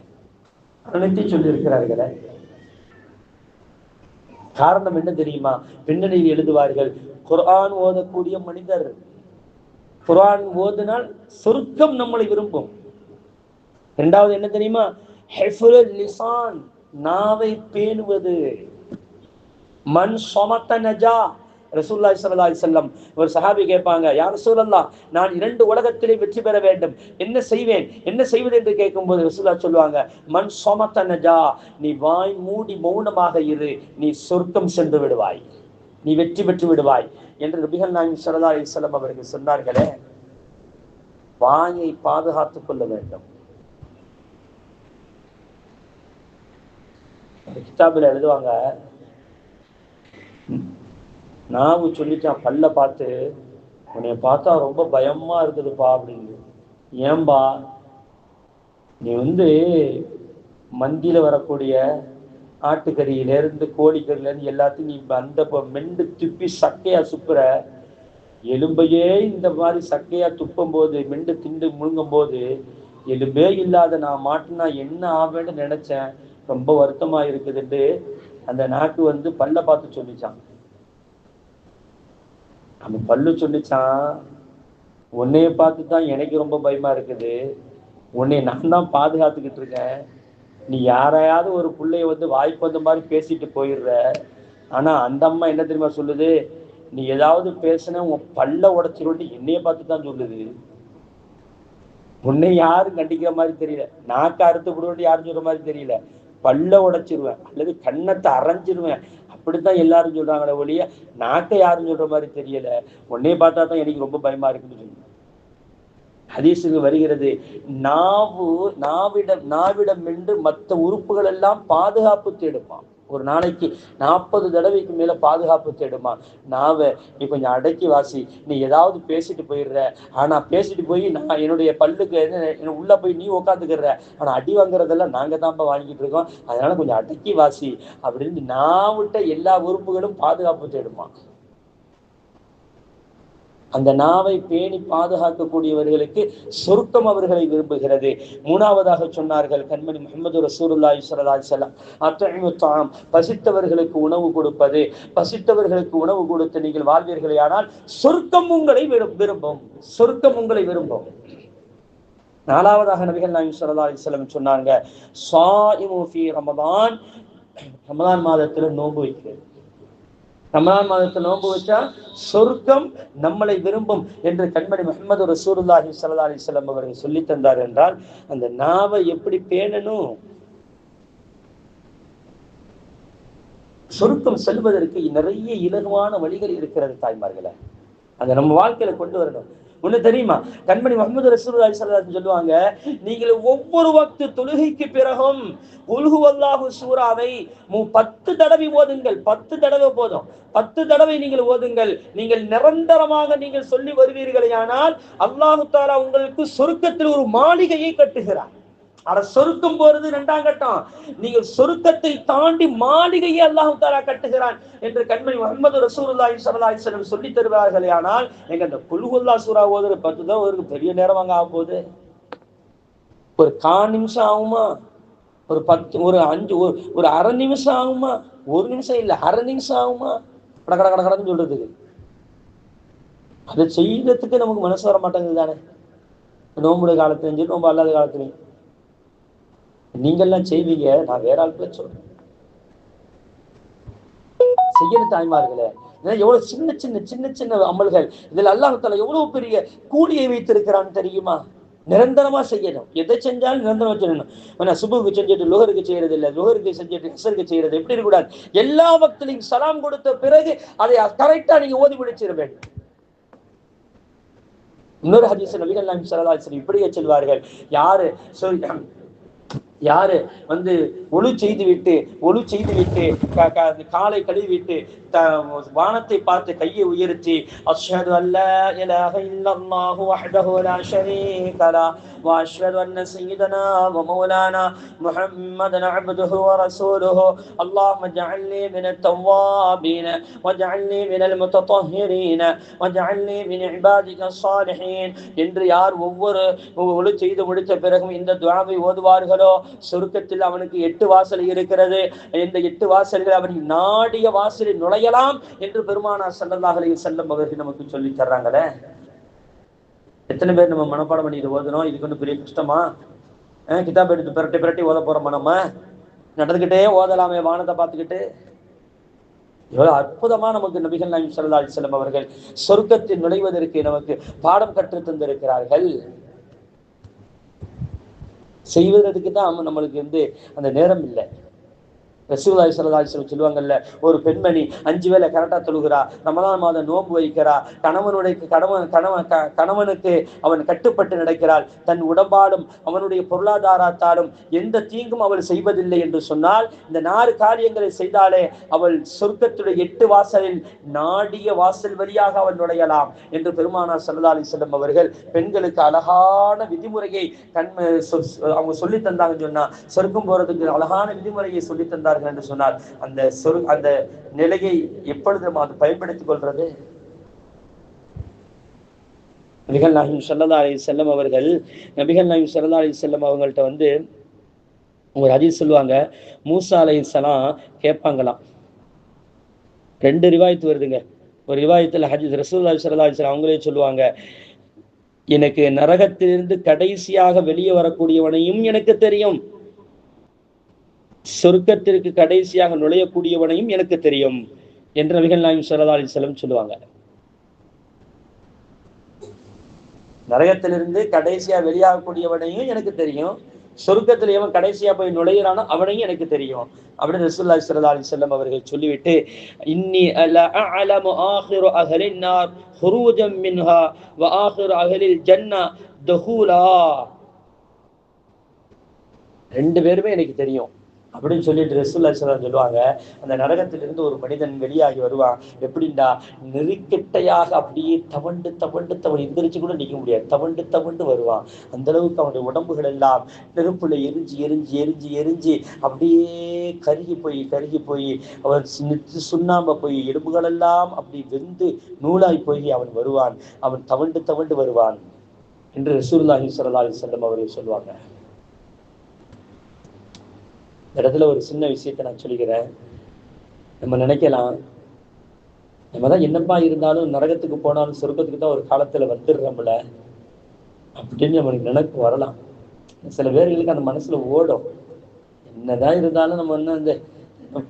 வர்ணித்து சொல்லி இருக்கிறார்களே. காரணம் என்ன தெரியுமா? பின்னணியில் எழுதுவார்கள், குர்ஆன் ஓதக்கூடிய மனிதர், குர்ஆன் ஓதினால் சொர்க்கம் நம்மளை விரும்பும். இரண்டாவது என்ன தெரியுமா? ஹிஃபுல் லிசான், நாவை பேணுவது. மன் ஸமத நஜா. ரசூலுல்லாஹி ஸல்லல்லாஹு அலைஹி வஸல்லம் ஒரு சஹாபி கேட்பாங்க, யா ரசூலல்லாஹ், நான் 2 உலகத்திலே வெற்றி பெற வேண்டும், என்ன செய்வேன், என்ன செய்வது என்று கேட்கும்போது ரசூலுல்லாஹ் சொல்லுவாங்க, மன் ஸமத நஜா, நீ வாய் மூடி மௌனமாக இரு, நீ சொர்க்கம் சென்று விடுவாய், நீ வெற்றி பெற்று விடுவாய் என்று நபிகள் நாயகம் ஸல்லல்லாஹு அலைஹி வஸல்லம் அவர்கள் சொன்னார்களே. வாயை பாதுகாத்துக் கொள்ள வேண்டும். கிதாபில் எழுதுவாங்க, நாவு சொல்லிட்டான் பல்ல பார்த்து, உன்னைய பார்த்தா ரொம்ப பயமா இருக்குதுப்பா அப்படின்னு. ஏன்பா? நீ வந்து மந்தியில வரக்கூடிய ஆட்டுக்கறியிலேருந்து கோழிக்கறியிலேருந்து எல்லாத்தையும் நீ அந்த மெண்டு துப்பி சக்கையா சுப்புற, எலும்பையே இந்த மாதிரி சக்கையா துப்பும் போது, மெண்டு திண்டு முழுங்கும் போது எலும்பே இல்லாத நான் மாட்டினா என்ன ஆவேன்னு நினைச்சேன், ரொம்ப வருத்தமா இருக்குதுன்னு அந்த நாக்கு வந்து பல்ல பார்த்து சொல்லிச்சான். அந்த பல்லு சொல்லிச்சான், உன்னைய பார்த்து தான் எனக்கு ரொம்ப பயமா இருக்குது, உன்னை நான் தான் பாதுகாத்துக்கிட்டு இருக்கேன், நீ யாரையாவது ஒரு பிள்ளைய வந்து வாய்ப்பு வந்த மாதிரி பேசிட்டு போயிடுற. ஆனா அந்த அம்மா என்ன தெரியுமா சொல்லுது, நீ ஏதாவது பேசுன உன் பல்ல உடைச்சிருட்டு என்னைய பார்த்து தான் சொல்லுது. உன்னை யாரும் கண்டிக்கிற மாதிரி தெரியல, நாக்கு அறுத்து விடுவோம் யாரும் சொல்ற மாதிரி தெரியல, பல்ல உடைச்சிருவேன் அல்லது கண்ணத்தை அரைஞ்சிருவேன் அப்படித்தான் எல்லாரும் சொல்றாங்களே ஒழிய நாக்கை யாரும் சொல்ற மாதிரி தெரியல. உன்னைய பார்த்தா தான் எனக்கு ரொம்ப பயமா இருக்குன்னு சொல்லி ஹதீஸுக்கு வருகிறது. நாவிடம் என்று மற்ற உறுப்புகள் எல்லாம் பாதுகாப்பு தேடுமா. ஒரு நாளைக்கு 40 தடவைக்கு மேல பாதுகாப்பு தேடுமா. நாவை நீ கொஞ்சம் அடக்கி வாசி, நீ ஏதாவது பேசிட்டு போயிடுற, ஆனா பேசிட்டு போய் நான் என்னுடைய பல்லுக்கு உள்ள போய் நீ உட்காந்துக்கிற, ஆனா அடி வாங்குறதெல்லாம் நாங்க தான்ப்பா வாங்கிட்டு இருக்கோம், அதனால கொஞ்சம் அடக்கி வாசி அப்படின்னு நாவிட்ட எல்லா உறுப்புகளும் பாதுகாப்பு தேடுமா. அந்த நாவை பேணி பாதுகாக்கக்கூடியவர்களுக்கு சொர்க்கம் அவர்களை விரும்புகிறது. மூணாவதாக சொன்னார்கள் கண்மணி முஹம்மது ரசூலுல்லாஹி ஸல்லல்லாஹு அலைஹி வஸல்லம், அத்இமு த்ஆம், பசித்தவர்களுக்கு உணவு கொடுப்பது. பசித்தவர்களுக்கு உணவு கொடுத்து நீங்கள் வாழ்வீர்களே ஆனால் சொர்க்கம் உங்களை விரும்பும், சொர்க்கம் உங்களை விரும்பும். நாலாவதாக நபிகள் நாயகம் ஸல்லல்லாஹு அலைஹி வஸல்லம் சொன்னாங்க, ஸாயிமு ஃபீ ரமதான், ரமதான் மாதத்துல நோன்பு வைக்கிறது. ரமலான் மாதத்தில் நோன்பு வச்சா சொர்க்கம் நம்மளை விரும்பும் என்று கண்மணி முஹம்மது ரசூலுல்லாஹி ஸல்லல்லாஹு அலைஹி வஸல்லம் அவர்கள் சொல்லி தந்தார். என்றால் அந்த நாவை எப்படி பேணணும், சொர்க்கம் செல்வதற்கு நிறைய இலகுவான வழிகள் இருக்கிறது தாய்மார்களே, அதை நம்ம வாழ்க்கையில கொண்டு வரணும். ஒண்ணு தெரியுமா, கண்மணி முஹம்மது ரசூலுல்லாஹி ஸல்லல்லாஹு அலைஹி வஸல்லம் சொல்லுவாங்க, நீங்கள் ஒவ்வொரு வக்து தொழுகைக்கு பிறகும் குல் ஹுவல்லாஹு சூராவை 10 தடவை ஓதுங்கள். 10 தடவை போதும், 10 தடவை நீங்கள் ஓதுங்கள். நீங்கள் நிரந்தரமாக நீங்கள் சொல்லி வருவீர்களேயானால் அல்லாஹு தஆலா உங்களுக்கு சொர்க்கத்தில் ஒரு மாளிகையை கட்டுகிறார். ஆனா சொருக்கம் போறது 2ஆம் கட்டம், நீங்கள் சொருக்கத்தை தாண்டி மாளிகையை அல்லாஹ் தஆலா கட்டுகிறான் என்று கண்மணி முஹம்மது ரசூலுல்லாஹி ஸல்லல்லாஹு அலைஹி வஸல்லம் சொல்லி தருவார்களே. ஆனால் எங்க அந்த குல் ஹுவல்லாஹ் சூரா ஓதுற 10 தான் ஒரு பெரிய நேரம் வாங்க ஆக போகுது. ஒரு 1/4 நிமிஷம் ஆகுமா, ஒரு 10 ஒரு 5 ஒரு அரை நிமிஷம் ஆகுமா, 1 நிமிஷம் இல்ல அரை நிமிஷம் ஆகுமா கடன்னு சொல்றதுக்கு. அதை செய்யறதுக்கு நமக்கு மனசு வர மாட்டேங்குது தானே. நோம்புடைய காலத்துலையும் சரி நோம்பு அல்லாத காலத்துலையும் நீங்கள்லாம் செய்வீங்க, நான் வேற ஆள் பேர் சொல்றேன். செய்யணும் தாய்மார்களே, எவ்வளவு சின்ன சின்ன சின்ன சின்ன அமல்கள், இதுல அல்லாஹ் தஆலா எவ்வளவு பெரிய கூலியை வைத்திருக்கிறான்னு தெரியுமா. நிரந்தரமா செய்யணும், எதை செஞ்சாலும் நிரந்தரமா செய்யணும். ஆனா சுபுக்கு செஞ்சுட்டு லுஹருக்கு செய்யறது இல்லை, லுஹருக்கு செஞ்சுட்டு அஸ்ருக்கு செய்யறது எப்படி இருக்கக்கூடாது. எல்லா வக்திலையும் சலாம் கொடுத்த பிறகு அதை கரெக்டா நீங்க ஓதி முடிச்சிட வேண்டும். இன்னொரு ஹதீஸ் நபிகள் நாயகம் ஸல்லல்லாஹு அலைஹி வஸல்லம் இப்படியே சொல்வார்கள், யாரு வந்து ஒழு செய்து விட்டு காலை கழுவி விட்டு வானத்தை பார்த்து கையை உயர்த்தி அஷ்ஹது அல்லா இலாஹ இல்லல்லாஹு வஹ்தஹு லா ஷரீக லஹு வ அஷ்ஹது அன்ன சய்யிதனா வ மௌலானா முஹம்மதன் அப்துஹு வ ரசூலுஹு அல்லாஹும்ம ஜஅல்னி மினத் தவ்வாபீன வ ஜஅல்னி மினல் முத்தطهிரீன வ ஜஅல்னி மின் இபாதிக ஸாலிஹீன் என்று யார் ஒவ்வொரு ஒழு செய்து முடித்த பிறகும் இந்த துஆவை ஓதுவார்களோ சொர்க்கத்தில் அவனுக்கு 8 வாசல் இருக்கிறது. இந்த 8 வாசல்கள் அவன் நாடிய வாசலில் நுழையலாம் என்று பெருமானார் ஸல்லல்லாஹு அலைஹி வஸல்லம் அவர்கள் நமக்கு சொல்லி தர்றாங்களே. எத்தனை பேர் நம்ம மனப்பாடம் பண்ணி இது ஓதணும்? இதுக்கு ஒன்றும் பெரிய கஷ்டமா? கிதாப் எடுத்து பிரட்டி ஓத போறோமா? நம்ம நடந்துகிட்டே ஓதலாமே வானத்தை பார்த்துக்கிட்டு. எவ்வளவு அற்புதமா நமக்கு நபிகள் நாயகம் ஸல்லல்லாஹு அலைஹி வஸல்லம் அவர்கள் சொர்க்கத்தில் நுழைவதற்கு நமக்கு பாடம் கற்று தந்திருக்கிறார்கள். செய்வதற்கு தான் நம்மளுக்கு அந்த நேரம் இல்லை. ரசூலுல்லாஹி ஸல்லல்லாஹு அலைஹி வஸல்லம் சொல்லுவாங்கல்ல, ஒரு பெண்மணி 5 வேளை கரெக்டா தொழுகிறா, ரமலான் மாதம் நோன்பு வைக்கிறா, கணவனுக்கு அவன் கட்டுப்பட்டு நடக்கிறாள், தன் உடம்பாலும் அவனுடைய பொருளாதாரத்தாலும் எந்த தீங்கும் அவள் செய்வதில்லை என்று சொன்னால், இந்த 4 காரியங்களை செய்தாலே அவள் சொர்க்கத்துடைய 8 வாசலில் நாடிய வாசல் வழியாக அவள் நுழையலாம் என்று பெருமானார் ஸல்லல்லாஹு அலைஹி வஸல்லம் அவர்கள் பெண்களுக்கு அழகான விதிமுறையை அவங்க சொல்லி தந்தாங்கன்னு சொன்னா, சொர்க்கம் போறதுக்கு அழகான விதிமுறையை சொல்லி தந்தார்கள் என்று சொன்னார். அந்த நிலையை எப்பொழுது நம்ம அதை பயன்படுத்திக் கொள்றது? நபிகள் நாயகம் ஸல்லல்லாஹு அலைஹி வஸல்லம் அவர்கள் அவங்கள்ட்ட ஒரு ஹதீஸ் சொல்லுவாங்க. மூசா அலைஹிஸ்ஸலாம் கேட்பாங்களாம். 2 ரிவாயத்து வருதுங்க. ஒரு ரிவாயத்துல ஹதீஸ் ரசூலுல்லாஹி ஸல்லல்லாஹு அலைஹி வஸல்லம் அவங்களே சொல்லுவாங்க, எனக்கு நரகத்திலிருந்து கடைசியாக வெளியே வரக்கூடியவனையும் எனக்கு தெரியும், சொர்க்கத்திற்கு கடைசியாக நுழையக்கூடியவனையும் எனக்கு தெரியும் என்று நபிகள் நாயகம் ஸல்லல்லாஹு அலைஹி வஸல்லம் சொல்லுவாங்க. நரகத்திலிருந்து கடைசியா வெளியாகக்கூடியவனையும் எனக்கு தெரியும், சொர்க்கத்தில் எவன் கடைசியா போய் நுழையிறானோ அவனையும் எனக்கு தெரியும் அப்படின்னு ரசூலுல்லாஹி ஸல்லல்லாஹு அலைஹி வஸல்லம் அவர்கள் சொல்லிவிட்டு, இன்னி லா அஅலமு ஆகிரு அஹ்லின் நார் ஹுரூஜம் மின்ஹா வ ஆகிரு அஹ்லில் ஜன்னah துஹூலா, ரெண்டு பேருமே எனக்கு தெரியும் அப்படின்னு சொல்லிட்டு ரசூலுல்லாஹி ஸல்லல்லாஹு அலைஹி வஸல்லம் சொல்லுவாங்க. அந்த நரகத்திலிருந்து ஒரு மனிதன் வெளியாகி வருவான். எப்படின்னா, நெருக்கட்டையாக அப்படியே தவண்டு தவண்டு தவண்டு எந்திரிச்சு கூட நிற்க முடியாது, தவண்டு தவண்டு வருவான். அந்த அளவுக்கு அவனுடைய உடம்புகள் எல்லாம் நெருப்புல எரிஞ்சு எரிஞ்சு எரிஞ்சு எரிஞ்சு அப்படியே கருகி போய் அவன் சுண்ணாம்ப போய் எலும்புகள் எல்லாம் அப்படி வெந்து நூலாய் போய் அவன் வருவான். அவன் தவண்டு தவண்டு வருவான் என்று ரசூலுல்லாஹி ஸல்லல்லாஹு அலைஹி வஸல்லம் அவர்கள் சொல்லுவாங்க. இந்த இடத்துல ஒரு சின்ன விஷயத்தை நான் சொல்லிக்கிறேன். நம்ம நினைக்கலாம், நம்ம தான் என்னப்பா இருந்தாலும் நரகத்துக்கு போனாலும் சொர்க்கத்துக்கு தான் ஒரு காலத்துல வந்துடுறோம்ல அப்படின்னு நம்மளுக்கு நினைப்பு வரலாம். சில பேர்களுக்கு அந்த மனசுல ஓடும், என்னதான் இருந்தாலும் நம்ம இன்னும் இந்த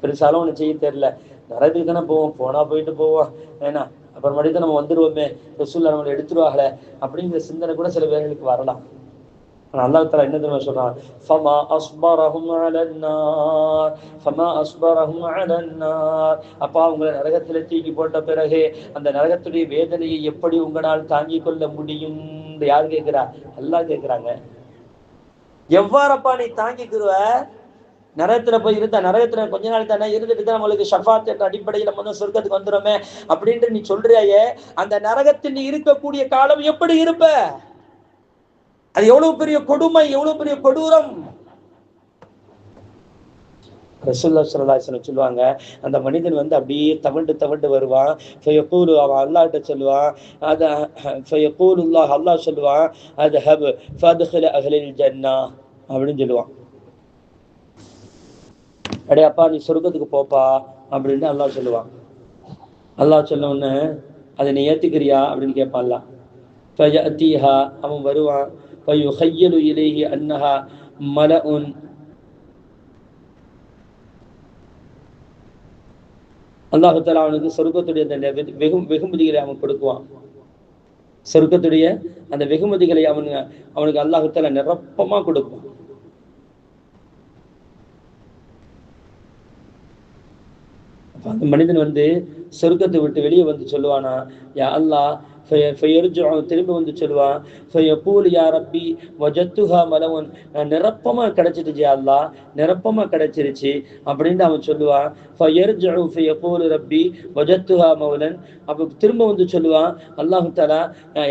பெருசாலும் ஒண்ணு செய்ய தெரியல, நரகத்துக்கு தானே போவோம், போனா போயிட்டு போவோம், ஏன்னா அப்புறமேட்டு தான் நம்ம வந்துருவோமே, ரசூலுல்லாஹ் நம்மளை எடுத்துருவாங்களே அப்படிங்கிற சிந்தனை கூட சில பேர்களுக்கு வரலாம். அல்லாஹ் தஆலா என்ன தெரியுமா சொல்றான், ஃபமா அஸ்பரஹும் அலன்னார் ஃபமா அஸ்பரஹும் அலன்னார், அப்பா உங்களை நரகத்தில் தூக்கி போட்ட பிறகு அந்த நரகத்துடைய வேதனையை எப்படி உங்களால் தாங்கிக் கொள்ள முடியும்? யார் கேட்கிறா? அல்லாஹ் கேட்கிறாங்க. எவ்வாறப்பா நீ தாங்கிக்கிருவ? நரகத்துல போய் இருந்தா, நரகத்துல கொஞ்ச நாள் தானே இருந்துட்டு தான் நம்மளுக்கு ஷஃபாத் என்ற அடிப்படையில் நம்ம வந்து சொர்க்கத்துக்கு வந்துடுமே அப்படின்ட்டு நீ சொல்றியாயே, அந்த நரகத்தில் நீ இருக்கக்கூடிய காலம் எப்படி இருப்ப? அது எவ்வளவு பெரிய கொடுமை, எவ்வளவு பெரிய கொடூரம். ரசூலுல்லாஹி ஸல்லல்லாஹு அலைஹி வஸல்லம் சொல்லுவாங்க, அந்த மனிதன் வந்து அப்படியே தவண்டு தவண்டு வருவான். ஃபயகூலு, அவன் அல்லாஹ்ட்ட சொல்லுவான், அத ஃபயகூலுல்லாஹ், அல்லாஹ் சொல்லுவான், அத்ஹப் ஃபத்ஹில் அஹ்லில் ஜன்னah அப்படின்னு சொல்லுவான். அடே அப்பா நீ சொர்க்கத்துக்கு போப்பா அப்படின்னு அல்லாஹ் சொல்லுவான். அல்லாஹ் சொன்ன உடனே அதை நீ ஏத்துக்கிறியா அப்படின்னு கேட்பான் அல்லாஹ். ஃபயஅதீஹா, அவன் வருவான். ஃபயுஹய்யலு இலைஹி அன்னஹா மலஉன், அல்லாஹ் தஆலா அவனுக்கு சொர்க்கத்துடைய அந்த வெகுமதிகளை அவன் கொடுக்குவான். சொர்க்கத்துடைய அந்த வெகுமதிகளை அவனுக்கு அல்லாஹ் தஆலா நிரப்பமா கொடுப்பான். அந்த மனிதன் வந்து சொர்க்கத்தை விட்டு வெளியே வந்து சொல்லுவானா, யா அல்லாஹ், திரும்ப வந்து சொல்லுவான், யா ரப்பி வஜத்துஹா மலவன், நிரப்பமா கிடைச்சிருச்சு அல்லாஹ், நிரப்பமா கிடைச்சிருச்சு அப்படின்னு அவன் சொல்லுவான். ரப்பி வஜத்துஹா மௌலன், அப்ப திரும்ப வந்து சொல்லுவான், அல்லாஹ் தஆலா,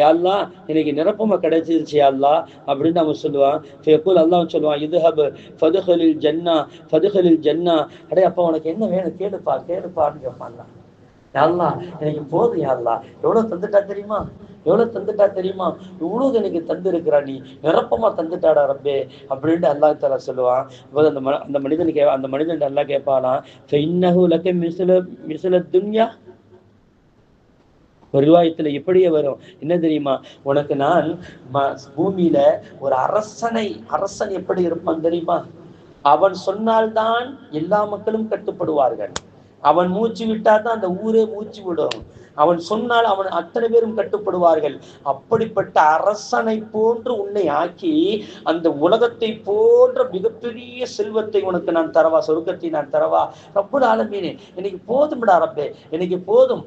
யா அல்லாஹ் எனக்கு நிரப்பமா கிடைச்சிருச்சு அல்லாஹ் அப்படின்னு அவன் சொல்லுவான். அல்லாஹ் சொல்லுவான், இதுஹப் ஃபதுஹலில் ஜன்னah ஃபதுஹலில் ஜன்னah, அடே அப்பா உனக்கு என்ன வேணும் கேளுப்பான்னு கேட்பான். அல்லாஹ் எனக்கு போதும், யா அல்லாஹ் எவ்வளவு தந்துட்டா தெரியுமா, இவ்வளவு எனக்கு தந்து இருக்கிறா, நீ நிரப்பமா தந்துட்டாடா ரப்பே அப்படின்ட்டு அல்லாஹ் தஆலா சொல்லுவான். அந்த மனிதன் அல்லாஹ் கேட்பானா, ஃபஇன்னஹு லக மிஸ்ல துன்யா, ஒரு ரிவாயத்துல இப்படியே வரும், என்ன தெரியுமா, உனக்கு நான் பூமியில ஒரு அரசன் எப்படி இருப்பான் தெரியுமா? அவன் சொன்னால்தான் எல்லா மக்களும் கட்டுப்படுவார்கள், அவன் மூச்சு விட்டாதான் அந்த ஊரே மூச்சு விடும், அவன் சொன்னால் அவன் அத்தனை பேரும் கட்டுப்படுவார்கள். அப்படிப்பட்ட அரசனை போன்று உன்னை ஆக்கி அந்த உலகத்தை போன்ற மிகப்பெரிய செல்வத்தை உனக்கு நான் தரவா, சொர்க்கத்தை நான் தரவா ரப்புல் ஆலமீனே, எனக்கு போதும்டா ரப்பே, எனக்கு போதும்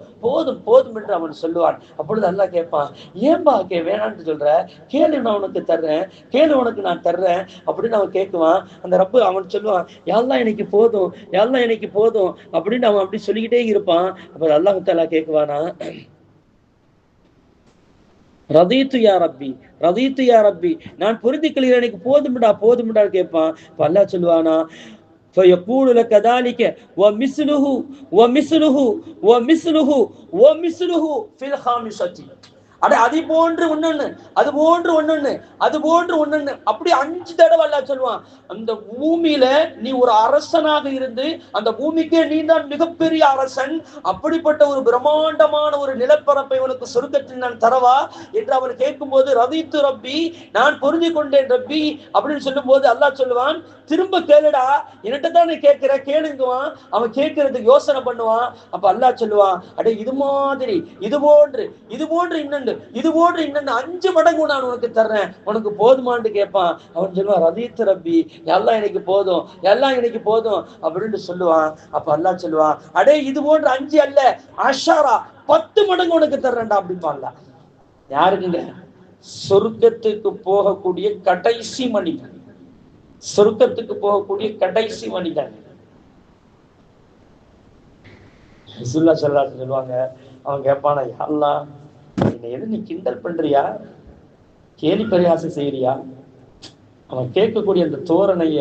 என்று அவன் சொல்லுவான். அப்பொழுது அல்லாஹ் கேட்பான், ஏன்பா வேணான்னு சொல்ற, கேளு நான் உனக்கு தர்றேன், கேளு உனக்கு நான் தர்றேன் அப்படின்னு அவன் கேட்குவான். அந்த ரப்பு அவன் சொல்லுவான், யா அல்லாஹ் எனக்கு போதும் அப்படின்னு அவன் அப்படி சொல்லிக்கிட்டே இருப்பான். அப்ப அல்லாஹ் தஆலா கேட்குவானா, ரதீத்து யா ரப்பி, நான் பொருந்திக் கொள்கிறேன், எனக்கு போதும்டா கேட்பான். அப்ப அல்லாஹ் சொல்லுவானா, فيقول لك ذلك ومثله في الخامسة, அது போன்று ஒண்ணு, அது போன்று ஒண்ணு, அது போன்று ஒண்ணு, அப்படி 5 தடவை அல்லாஹ் சொல்லுவான். அந்த பூமியில நீ ஒரு அரசனாக இருந்து அந்த பூமிக்கே நீ தான் மிகப்பெரிய அரசன், அப்படிப்பட்ட ஒரு பிரம்மாண்டமான ஒரு நிலப்பரப்பை உனக்கு சொர்க்கத்தில் நான் தரவா என்று அவன் கேட்கும் போது, ரதித்து ரப்பி, நான் பொருந்தி கொண்டேன் ரப்பி அப்படின்னு சொல்லும் போது அல்லாஹ் சொல்லுவான், திரும்ப கேளுடா, என்கிட்ட தான் நீ கேட்கிற, கேளுங்குவான். அவன் கேட்கறதுக்கு யோசனை பண்ணுவான். அப்ப அல்லாஹ் சொல்லுவான், அடே இது மாதிரி இது போன்று இன்னொன்று, இது போன்று இன்னொன்று 5 மடங்கு நான் உனக்கு தர்றேன், உனக்கு போதுமான்னு கேட்பான். அவன் சொல்லுவான், ரதீத் ரப்பி, எல்லாம் எனக்கு போதும், எல்லாம் எனக்கு போதும் அப்படின்னு சொல்லுவான். அப்ப அல்லாஹ் சொல்லுவான், அடே இது போன்று 5 அல்ல, அஷாரா 10 மடங்கு உனக்கு தர்றேன்டா அப்படிப்பான்ல. யாருக்குங்க? சொர்க்கத்துக்கு போகக்கூடிய கடைசி மனிதன், சொர்க்கத்துக்கு போகக்கூடிய கடைசி மனிதன். ரசூலுல்லாஹி ஸல்லல்லாஹு அலைஹி வஸல்லம் சொல்லுவாங்க, அவன் கேட்பானா, யா அல்லாஹ், என்னை எது நீ கிண்டல் பண்றியா, கேலி பரிகாசம் செய்யறியா? அவன் கேட்கக்கூடிய அந்த தோரணைய,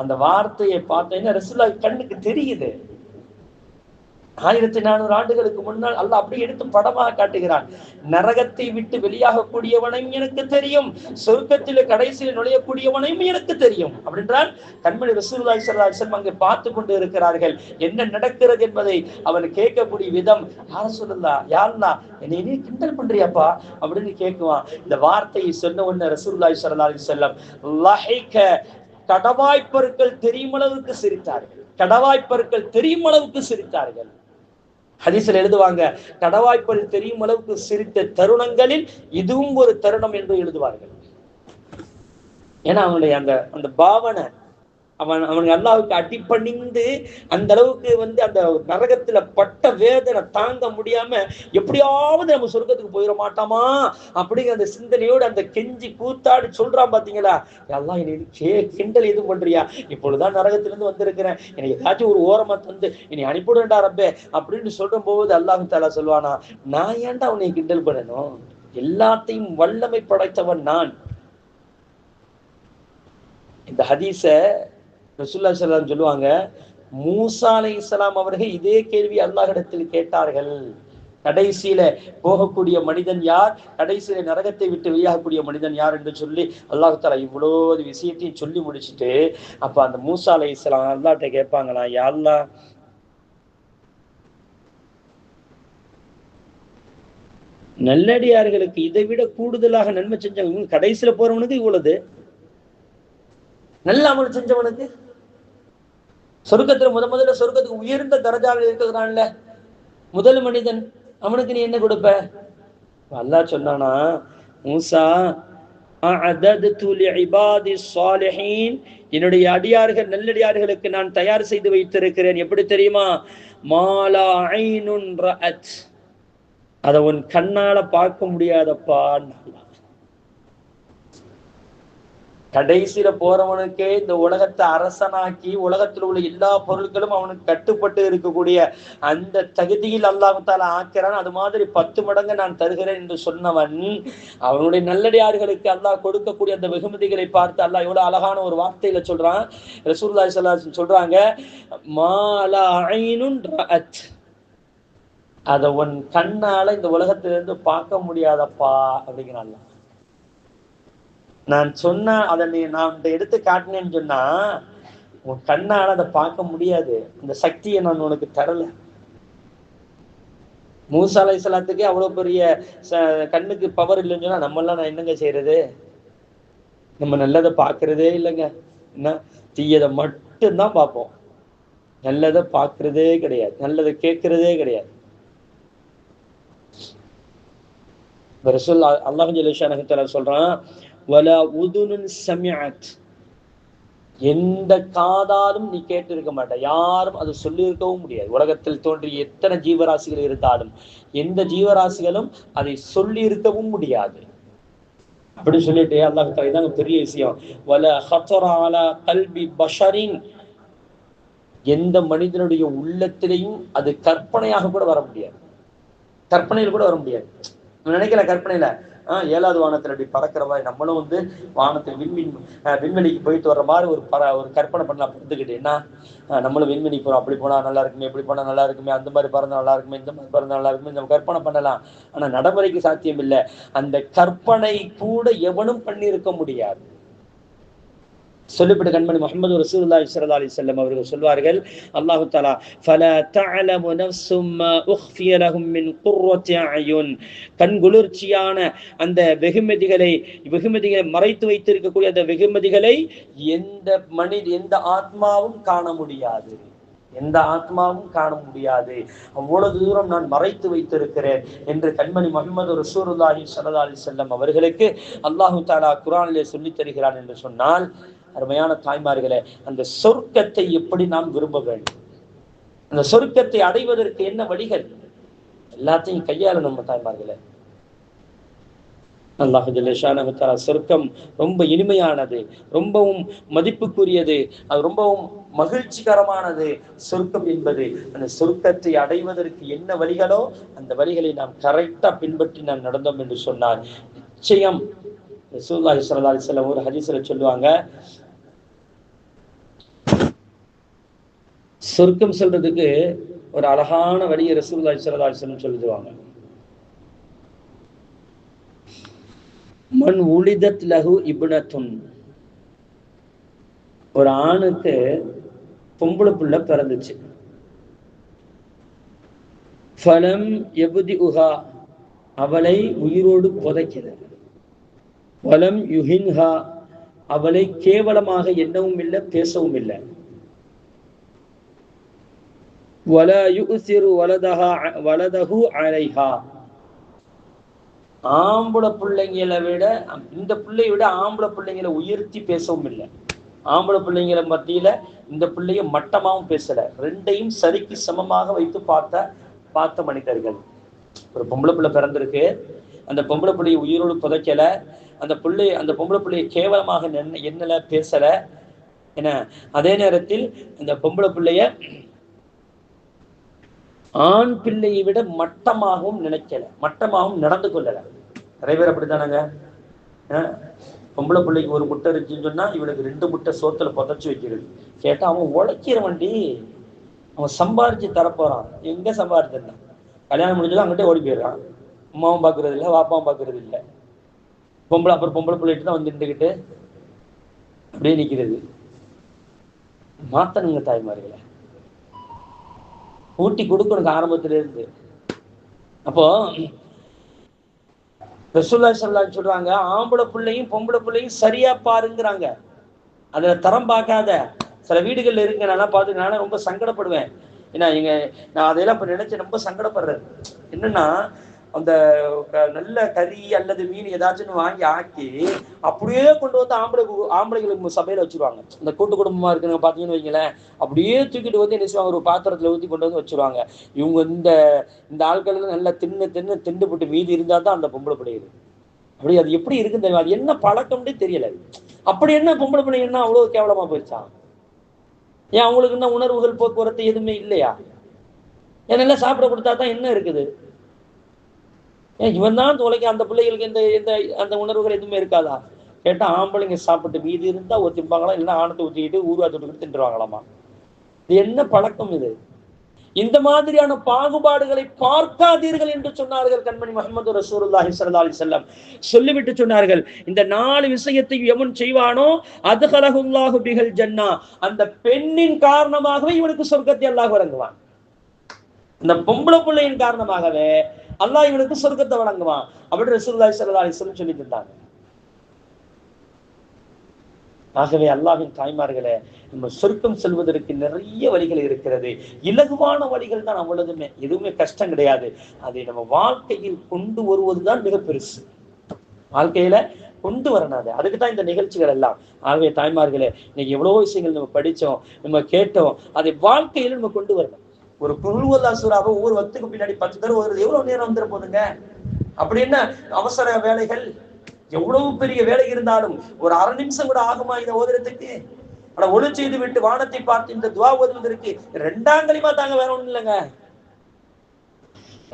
அந்த வார்த்தையை பார்த்தீங்கன்னா ரசூலுல்லாஹி கண்ணுக்கு தெரியுது. 1400 ஆண்டுகளுக்கு முன்னால் அல்லாஹ் அப்படியே எடுத்து படமாக காட்டுகிறான். நரகத்தை விட்டு வெளியாகக்கூடியவனையும் எனக்கு தெரியும், சொர்க்கத்திலே கடைசியில் நுழையக்கூடியவனையும் எனக்கு தெரியும் அப்படின்றால் கண்மணி ரசூலுல்லாஹி ஸல்லல்லாஹு அலைஹி வஸல்லம் அங்கே பார்த்து கொண்டு இருக்கிறார்கள். என்ன நடக்கிறது என்பதை அவன் கேட்கக்கூடிய விதம், யா ரசூலுல்லாஹ், யா அல்லாஹ், என்னை நீ கிண்டல் பண்றியாப்பா அப்படின்னு கேட்குவான். இந்த வார்த்தையை சொன்ன உடனே ரசூலுல்லாஹி ஸல்லல்லாஹு அலைஹி வஸல்லம் லஹிக, கடவாய்ப்பற்கள் தெரியும் அளவுக்கு சிரித்தார்கள், கடவாய்ப்பற்கள் தெரியும் அளவுக்கு சிரித்தார்கள். ஹதீஸ்ல எழுதுவாங்க, கடவாய்ப்பல் தெரியும் அளவுக்கு சிரித்த தருணங்களில் இதுவும் ஒரு தருணம் என்று எழுதுவார்கள். ஏன்னா அவனுடைய அந்த பாவனை, அவனுக்கு அல்லாஹ்வுக்கு அடிபணிந்து அந்த அளவுக்கு அந்த நரகத்துல பட்ட வேதனை தாங்க முடியாம எப்படியாவது நம்ம சொர்க்கத்துக்கு போயிட மாட்டோமா அப்படிங்கிற அந்த சிந்தனையோடு அந்த கெஞ்சி கூத்தாடி சொல்றான். பாத்தீங்களா, எல்லாம் என்னை கிண்டல் எதுவும் பண்றியா, இப்பொழுதுதான் நரகத்திலிருந்து வந்திருக்கிறேன், எனக்கு ஏதாச்சும் ஒரு ஓரமா தந்து என்னை அனுப்பிவிடா ரப்பே அப்படின்னு சொல்ற போது அல்லாஹ் தஆலா சொல்வானா, நான் ஏன்டா உன்னை கிண்டல் பண்ணணும், எல்லாத்தையும் வல்லமை படைத்தவன் நான். இந்த ஹதீஸ ரசூலுல்லாஹி ஸல்லல்லாஹு அலைஹி வஸல்லம் சொல்லுவாங்க, மூசா அலைஹிஸ்ஸலாம் அவர்கள் இதே கேள்வி அல்லாஹ்விடத்தில் கேட்டார்கள். கடைசியில போகக்கூடிய மனிதன் யார், கடைசியில நரகத்தை விட்டு வெளியாகக்கூடிய மனிதன் யார் என்று சொல்லி அல்லாஹ் தஆலா இவ்வளவு விஷயத்தையும் சொல்லி முடிச்சுட்டு, அப்ப அந்த மூசா அலைஹிஸ்ஸலாம் அல்லாஹ்ட்ட கேட்பாங்களா, யா அல்லாஹ், நல்லடியார்களுக்கு இதை விட கூடுதலாக நன்மை செஞ்சவங்க, கடைசியில போறவனுக்கு இவ்வளவு, நல்ல அமல் செஞ்சவனுக்கு சொர்க்கத்துல முதல்ல சொர்க்கத்துக்கு உயர்ந்த தரஜாவில் இருக்கிறான்ல முதல் மனிதன், அவனுக்கு நீ என்ன கொடுப்ப? அல்லாஹ் சொன்னானா, மூசா, அஅதது லிஇபாதி ஸாலிஹீன், என்னுடைய அடியார்கள் நல்லடியார்களுக்கு நான் தயார் செய்து வைத்திருக்கிறேன். எப்படி தெரியுமா? மாலா ஐனுன் ரஅத், அதை உன் கண்ணால பார்க்க முடியாதப்பா. கடைசியில போறவனுக்கே இந்த உலகத்தை அரசனாக்கி உலகத்தில் உள்ள எல்லா பொருட்களும் அவனுக்கு கட்டுப்பட்டு இருக்கக்கூடிய அந்த தகுதியில் அல்லாஹ் தஆலா ஆக்கிறான். அது மாதிரி 10 மடங்கு நான் தருகிறேன் என்று சொன்னவன், அவனுடைய நல்லடியார்களுக்கு அல்லாஹ் கொடுக்கக்கூடிய அந்த வெகுமதிகளை பார்த்து அல்லாஹ் எவ்வளவு அழகான ஒரு வார்த்தையில சொல்றான். ரசூலுல்லாஹி ஸல்லல்லாஹு அலைஹி வஸல்லம் சொல்றாங்க, மாலா ஐனுன் ரஅத், அதை உன் கண்ணால இந்த உலகத்திலிருந்து பார்க்க முடியாதப்பா அப்படிங்கிறான். நான் சொன்ன அதை நான் எடுத்து காட்டினேன்னு சொன்னா உன் கண்ணால அதை பார்க்க முடியாது, அந்த சக்தியை நான் உனக்கு தரல. மூசா அலைஹிஸ்ஸலாத்துக்கு அவ்வளவு பெரிய கண்ணுக்கு பவர் இல்லைன்னு சொன்னா நம்ம எல்லாம் நான் என்னங்க செய்யறது? நம்ம நல்லதை பார்க்கறதே இல்லைங்க, என்ன தீயதை மட்டும்தான் பார்ப்போம், நல்லதை பார்க்கறதே கிடையாது, நல்லதை கேட்கறதே கிடையாது. ரசூல் அல்லாஹ் ஜல்லல்லாஹு தஆலா சொல்றான், வலா உதுனுன் சமிஅத், எந்த காதாலும் நீ கேட்டு இருக்க மாட்ட, யாரும் அதை சொல்லி இருக்கவும் முடியாது. உலகத்தில் தோன்றிய எத்தனை ஜீவராசிகள் இருந்தாலும் எந்த ஜீவராசிகளும் அதை சொல்லி இருக்கவும் முடியாது அப்படி சொல்லிட்டு அல்லாஹ் தஆலா, இதாங்க பெரிய விஷயம், வலா ஹத்தர அலா கல்பி பஷரின், எந்த மனிதனுடைய உள்ளத்திலையும் அது கற்பனையாக கூட வர முடியாது, கற்பனையில் கூட வர முடியாது. நினைக்கல கற்பனையில 7வது வானத்துல அப்படி பறக்கிற மாதிரி நம்மளும் வானத்தில் விண்வெளிக்கு போயிட்டு வர்ற மாதிரி ஒரு கற்பனை பண்ணலாம். பறந்துக்கிட்டு என்ன நம்மளும் விண்வெளிக்கு போறோம், அப்படி போனா நல்லா இருக்குமே, இப்படி போனா நல்லா இருக்குமே, அந்த மாதிரி பறந்தா நல்லா இருக்குமே, இந்த மாதிரி பறந்தா நல்லா இருக்குமே, நம்ம கற்பனை பண்ணலாம். ஆனா நடைமுறைக்கு சாத்தியம் இல்லை. அந்த கற்பனை கூட எவனும் பண்ணியிருக்க முடியாது. சொல்லப்பட்ட கண்மணி முஹம்மது ரசூலுல்லாஹி ஸல்லல்லாஹு அலைஹி வஸல்லம் அவர்கள் சொல்வார்கள், அல்லாஹ் தஆலா ஃபலா தஅலமு நஃப்ஸும் மா உக்ஃபிய லஹும் மின் குர்ரத்தி அயுன், கண்குளிர்ச்சியான அந்த வெகுமதிகளை மறைத்து வைத்திருக்கக்கூடிய அந்த வெகுமதிகளை எந்த ஆத்மாவும் காண முடியாது, எந்த ஆத்மாவும் காண முடியாது. அவ்வளவு தூரம் நான் மறைத்து வைத்திருக்கிறேன் என்று கண்மணி முஹம்மது ரசூலுல்லாஹி ஸல்லல்லாஹு அலைஹி வஸல்லம் அவர்களுக்கு அல்லாஹ் தஆலா குர்ஆனிலே சொல்லித் தருகிறான் என்று சொன்னால், அருமையான தாய்மார்களே, அந்த சொர்க்கத்தை எப்படி நாம் விரும்ப வேண்டும், அந்த சொர்க்கத்தை அடைவதற்கு என்ன வழிகள், எல்லாத்தையும் கையாளணும் தாய்மார்களே. அல்லாஹ் ஜல்ல ஷானஹு தஆலா சொர்க்கம் ரொம்ப இனிமையானது, ரொம்பவும் மதிப்புக்குரியது, அது ரொம்பவும் மகிழ்ச்சிகரமானது. சொர்க்கம் என்பது, அந்த சொர்க்கத்தை அடைவதற்கு என்ன வழிகளோ அந்த வழிகளை நாம் கரெக்டா பின்பற்றி நாம் நடந்தோம் என்று சொன்னார், நிச்சயம் ரசூலுல்லாஹி ஸல்லல்லாஹு அலைஹி வஸல்லம் ஒரு ஹதீஸ்ல சொல்லுவாங்க, சொர்க்கம் சொல்றதுக்கு ஒரு அழகான வழியை ரசூலுல்லாஹி ஸல்லல்லாஹு அலைஹி வஸல்லம் சொல்லுவாங்க. மன் உலிதத் லஹு இப்னத்துன், ஒரு ஆணுக்கு பொம்பளை புள்ள பிறந்துச்சு, ஃபலம் யப்திஉஹா, அவளை உயிரோடு புதைக்கல, வலம் யுஹின்ஹா, அவளை கேவலமாக எண்ணவும் இல்லை பேசவும் இல்லை, வலா யுஸிரு வலதஹு அலைஹா, ஆம்பளை பிள்ளைங்களை விட இந்த பிள்ளையை விட ஆம்பளை பிள்ளைங்களை உயர்த்தி பேசவும் இல்லை, ஆம்பளை பிள்ளைங்களை மத்தியில இந்த பிள்ளைய மட்டமாவும் பேசல, ரெண்டையும் சரிக்கு சமமாக வைத்து பார்த்த மனிதர்கள். ஒரு பொம்பளை பிள்ளை பிறந்திருக்கு, அந்த பொம்பளை பிள்ளையை உயிரோடு புதைக்கல, அந்த பொம்பளை பிள்ளையை கேவலமாக எண்ணல பேசல, என்ன அதே நேரத்தில் அந்த பொம்பளை பிள்ளைய ஆண் பிள்ளையை விட மட்டமாகவும் நினைக்கல, மட்டமாகவும் நடந்து கொள்ளல. நிறைய பேர் அப்படித்தானங்க, பொம்பளை பிள்ளைக்கு ஒரு முட்டை இருக்குன்னு சொன்னா இவனுக்கு 2 முட்டை சோத்துல புதைச்சு வைக்கிறது. கேட்டா அவன் உழைக்கிற வண்டி, அவன் சம்பாரிச்சு தரப்போறான். எங்க சம்பாரிச்சிருந்தான், கல்யாணம் முடிஞ்சதும் அங்கிட்டே ஓடி போயிடுறான், அம்மாவும் பாக்குறது இல்லை, வாப்பாவும் பாக்குறது இல்லை. அப்புறம் பொம்பளை பிள்ளைட்டு தான் வந்து நின்றுக்கிட்டு அப்படியே நிக்கிறது. மாத்தணுங்க தாய்மார்களை, ஊட்டி கொடுக்கணும் ஆரம்பத்தில இருந்து. அப்போ ரசூலுல்லாஹி ஸல்லல்லாஹு அலைஹி சொல்றாங்க, ஆம்பளை பிள்ளையும் பொம்பளை பிள்ளையும் சரியா பாருங்கிறாங்க, அதுல தரம் பார்க்காத. சில வீடுகள்ல இருக்கு, நான் பார்த்து நானே ரொம்ப சங்கடப்படுவேன். ஏன்னா நான் அதையெல்லாம் இப்ப நினைச்சு ரொம்ப சங்கடப்படுறேன். என்னன்னா, அந்த நல்ல கறி அல்லது மீன் ஏதாச்சும் வாங்கி ஆக்கி அப்படியே கொண்டு வந்து ஆம்பளைகளுக்கு சபையில வச்சிருவாங்க. இந்த கூட்டு குடும்பமா இருக்குங்க பாத்தீங்கன்னு வைங்களேன், அப்படியே தூக்கிட்டு வந்து என்ன செய்வாங்க, ஒரு பாத்திரத்துல ஊற்றி கொண்டு வந்து வச்சிருவாங்க. இவங்க இந்த ஆட்கள் நல்லா தின்னு போட்டு மீதி இருந்தா தான் அந்த பொம்பளை பிள்ளைகள். அப்படி அது எப்படி இருக்குன்னு தெரியும், அது என்ன பழக்கம்னே தெரியல. அப்படி என்ன பொம்பளை பிள்ளை என்ன அவ்வளவு கேவலமா போயிடுச்சா? ஏன் அவங்களுக்கு என்ன உணர்வுகள் போக்குவரத்து எதுவுமே இல்லையா? ஏன் நல்லா சாப்பிட கொடுத்தா தான் என்ன இருக்குது? ஏன் இவன் தான் தொலைக்க, அந்த பிள்ளைகளுக்கு எந்த அந்த உணர்வுகள் எதுவுமே இருக்காதா? கேட்டா ஆம்பளைங்க சாப்பிட்டு மீதி இருந்தா திம்பாங்களா, இல்லைன்னா ஆணத்தை ஊற்றிக்கிட்டு ஊருவா தொட்டுக்கிட்டு தின்றுவாங்களாமா. இது என்ன பழக்கம் இது? இந்த மாதிரியான பாகுபாடுகளை பார்க்காதீர்கள் என்று சொன்னார்கள் கண்மணி முஹம்மது ரசூலுல்லாஹி ஸல்லல்லாஹு அலைஹி வஸல்லம். சொல்லிவிட்டு சொன்னார்கள், இந்த 4 விஷயத்தை எவன் செய்வானோ அத்கலஹுல்லாஹு பிஹல் ஜன்னா, அந்த பெண்ணின் காரணமாகவே இவனுக்கு சொர்க்கத்தை அல்லாஹ் வழங்குவான். இந்த பொம்பளை பிள்ளையின் காரணமாகவே அல்லாஹ் இவனுக்கு சொர்க்கத்தை வழங்குவான் அப்படின்னு ரசூலுல்லாஹி ஸல்லல்லாஹு அலைஹி வஸல்லம் சொல்லி தந்தாங்க. ஆகவே அல்லாஹ்வின் தாய்மார்களே, நம்ம சொர்க்கம் செல்வதற்கு நிறைய வழிகள் இருக்கிறது. இலகுவான வழிகள் தான் அவ்வளவுமே, எதுவுமே கஷ்டம் கிடையாது. அதை நம்ம வாழ்க்கையில் கொண்டு வருவதுதான் மிக பெருசு. வாழ்க்கையில கொண்டு வரணும், அதுக்கு தான் இந்த நிகழ்ச்சிகள் எல்லாம். ஆகவே தாய்மார்களே, இன்னைக்கு எவ்வளவோ விஷயங்கள் நம்ம படிச்சோம், நம்ம கேட்டோம், அதை வாழ்க்கையில நம்ம கொண்டு வரணும். ஒரு குல்ஹுவல்லாஹ் சூராவை ஒவ்வொரு வக்துக்கு பின்னாடி 10 தடவை ஓதுறது எவ்வளவு நேரம் வந்துட போதுங்க? அப்படி என்ன அவசர வேலைகள், எவ்வளவு பெரிய வேலை இருந்தாலும் ஒரு 1/2 நிமிஷம் கூட ஆகுமா இதை ஓதுறதுக்கு? ஆனா ஒளி செய்து விட்டு வானத்தை பார்த்து இந்த துவா ஓதுவதற்கு 2ஆம் கலிமா தாங்க, வேற ஒண்ணும் இல்லைங்க.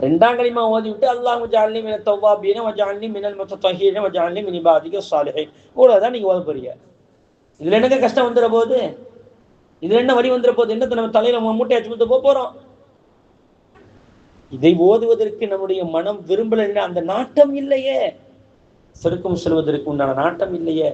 ரெண்டாம் களிமா ஓதி விட்டு அல்லாஹு ஜஅல்னி மினத் தவ்வாபீன வஜஅல்னி மினல் முத்தத்தஹீரீன வஜஅல்னி மின் இபாதிக ஸாலிஹீன். இவ்வளவுதான் நீங்க ஓத போறீங்க. இதுல என்னங்க கஷ்டம் வந்துற போகுது? இதுல என்ன வழி வந்துற போகுது? என்னத்தை நம்ம தலையில மூட்டை அச்சுட்டு போறோம்? இதை ஓதுவதற்கு நம்முடைய மனம் விரும்பல, அந்த நாட்டம் இல்லையே, சொர்க்கம் செல்வதற்கு உண்டான நாட்டம் இல்லையே.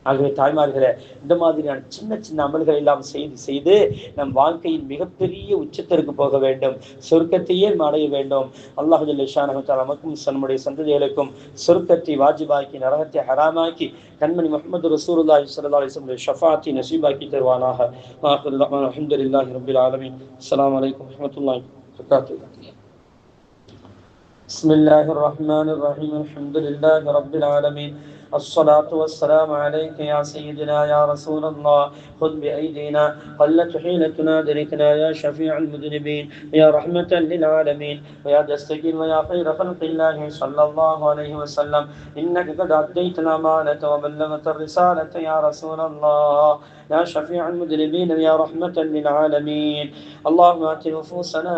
ஆகவே தாய்மார்களே, இந்த மாதிரியான சின்ன சின்ன அமல்கள் எல்லாம் செய்து செய்து நம் வாழ்க்கையின் மிகப்பெரிய உச்சத்திற்கு போக வேண்டும், சொர்க்கத்தையே அடைய வேண்டும். அல்லாஹ் ஜல்ல ஷானஹு தஆலா நமக்கும் நம்முடைய சந்ததிகளுக்கும் சொர்க்கத்தை வாஜிபாக்கி நரகத்தை ஹராமாக்கி கண்மணி முஹம்மது ரசூலுல்லாஹி ஸல்லல்லாஹு அலைஹி வஸல்லம் ஷஃபாஅத்தை நஸீபாக்கி தருவானாக. அல்ஹம்துலில்லாஹி ரப்பில் ஆலமீன். அஸ்ஸலாமு அலைக்கும் வரஹ்மத்துல்லாஹி வபரகாத்துஹு. பிஸ்மில்லாஹிர் ரஹ்மானிர் ரஹீம். அல்ஹம்துலில்லாஹி ரப்பில் ஆலமீன். الصلاة والسلام عليك يا سيدنا يا رسول الله. خذ بأيدينا قلت حيلتنا دركنا يا شفيع المذنبين يا رحمة للعالمين ويا دستقيم ويا خير خلق الله صلى الله عليه وسلم. إنك قد أديت الأمانة وبلغت الرسالة يا رسول الله يا شفيع المذنبين يا رحمة للعالمين. اللهم آت نفوسنا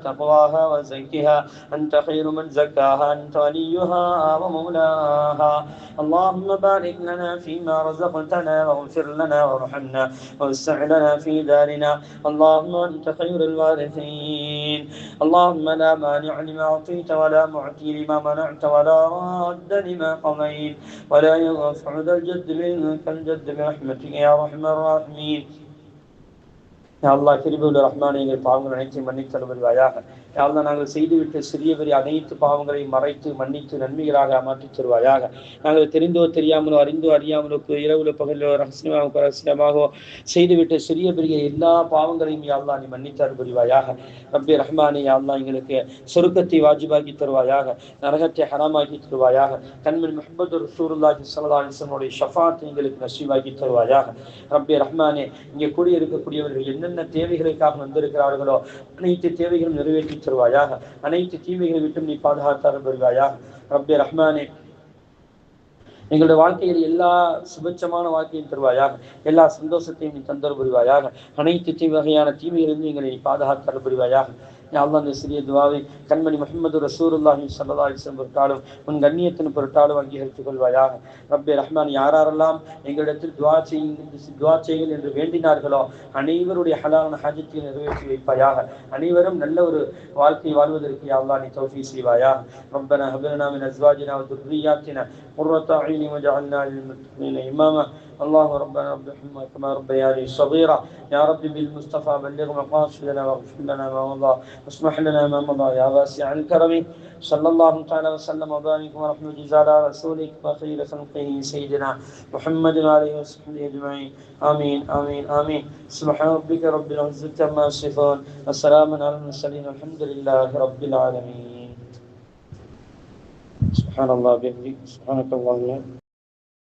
تقواها وزكها أنت خير من زكاها أنت وليها ومولاها. اللهم بارك لنا فيما رزقتنا واغفر لنا وارحمنا ووسع لنا في دارنا. اللهم أنت خير الوارثين. اللهم لا مانع لما أعطيت ولا معطي لما منعت ولا راد لما قضيت ولا ينفع ذا الجد منك الجد برحمتك يا أرحم الراحمين. யா அல்லாஹ் கிருபையுள்ள ரஹ்மானே, எங்கள் பாவங்கள் அனைத்தையும் மன்னித்து தருவாயாக. யா அல்லாஹ் நாங்கள் செய்துவிட்ட சிறிய பெரிய அனைத்து பாவங்களையும் மறைத்து மன்னித்து நன்மைகளாக மாற்றித் தருவாயாக. நாங்கள் தெரிந்தோ தெரியாமலோ அறிந்தோ அறியாமலோ இரவுல பகலோ ரகசியமாகவோ செய்துவிட்ட சிறிய பெரிய எல்லா பாவங்களையும் யா அல்லாஹ் நீ மன்னித்து அருள்புரிவாயாக. ரப்பி ரஹ்மானே, யா அல்லாஹ் எங்களுக்கு சொர்க்கத்தை வாஜிபாக்கி தருவாயாக, நரகத்தை ஹராமாக்கி தருவாயாக. கண்மணி முஹம்மது ரசூலுல்லாஹி ஸல்லல்லாஹு அலைஹி வஸல்லம் ஷஃபாஅத் எங்களுக்கு நஸீபாக்கி தருவாயாக. ரப்பி ரஹ்மானே, இங்கே கூடியிருக்கக்கூடியவர்கள் என்னென்ன தேவைகளுக்காக வந்திருக்கிறார்களோ அனைத்து தேவைகளும் நிறைவேற்றி தருவாயாக. அனைத்து தீமைகளை விட்டும் நீ பாதுகாத்தார் வருவாயாக. ரப்பி ரஹ்மானே, எங்களுடைய வாழ்க்கையில் எல்லா சுபட்சமான வாழ்க்கையும் தருவாயாக, எல்லா சந்தோஷத்தையும் நீ தந்தர் புரிவாயாக. அனைத்து வகையான தீமைகளிலிருந்து எங்களை நீ பாதுகாத்தார் புரிவாயாக. அல்லாஹ் இந்த சிறிய துவாவை கண்மணி முஹம்மது ரசூலுல்லாஹி ஸல்லல்லாஹு அலைஹி வஸல்லம் பொருட்டாலும் உன் கண்ணியத்தின் பொருட்டாலும் அங்கீகரித்துக் கொள்வாயாக. ரப்பே ரஹ்மான், யாரெல்லாம் எங்களிடத்தில் துவா செய்யுங்கள் என்று வேண்டினார்களோ அனைவருடைய ஹலாலான ஹாஜத்தை நிறைவேற்றி வைப்பாயாக. அனைவரும் நல்ல ஒரு வாழ்க்கை வாழ்வதற்கு யா அல்லாஹ் நீ தௌஃபீக் செய்வாயாக. ரப்பனா ஹப் லனா மின் அஸ்வாஜினா வ துர்ரிய்யாத்தினா குர்ரத அய்யுன் வஜஅல்னா லில் முத்தகீன இமாமா. اللهم ربنا ارحمنا كما ربياني صغيرا. يا رب بالمصطفى بلغ مقاصدنا واغفر لنا ما مضى واسمح لنا ما مضى يا واسع الكرم. صلى الله تعالى وسلم وبارك ورحمة على رسولك وخير خلقه سيدنا محمد وعلى آله وصحبه أجمعين. آمين آمين آمين. سبحان ربك رب العزة عما يصفون وسلام على المرسلين والحمد لله رب العالمين. سبحان الله وبحمده سبحانك اللهم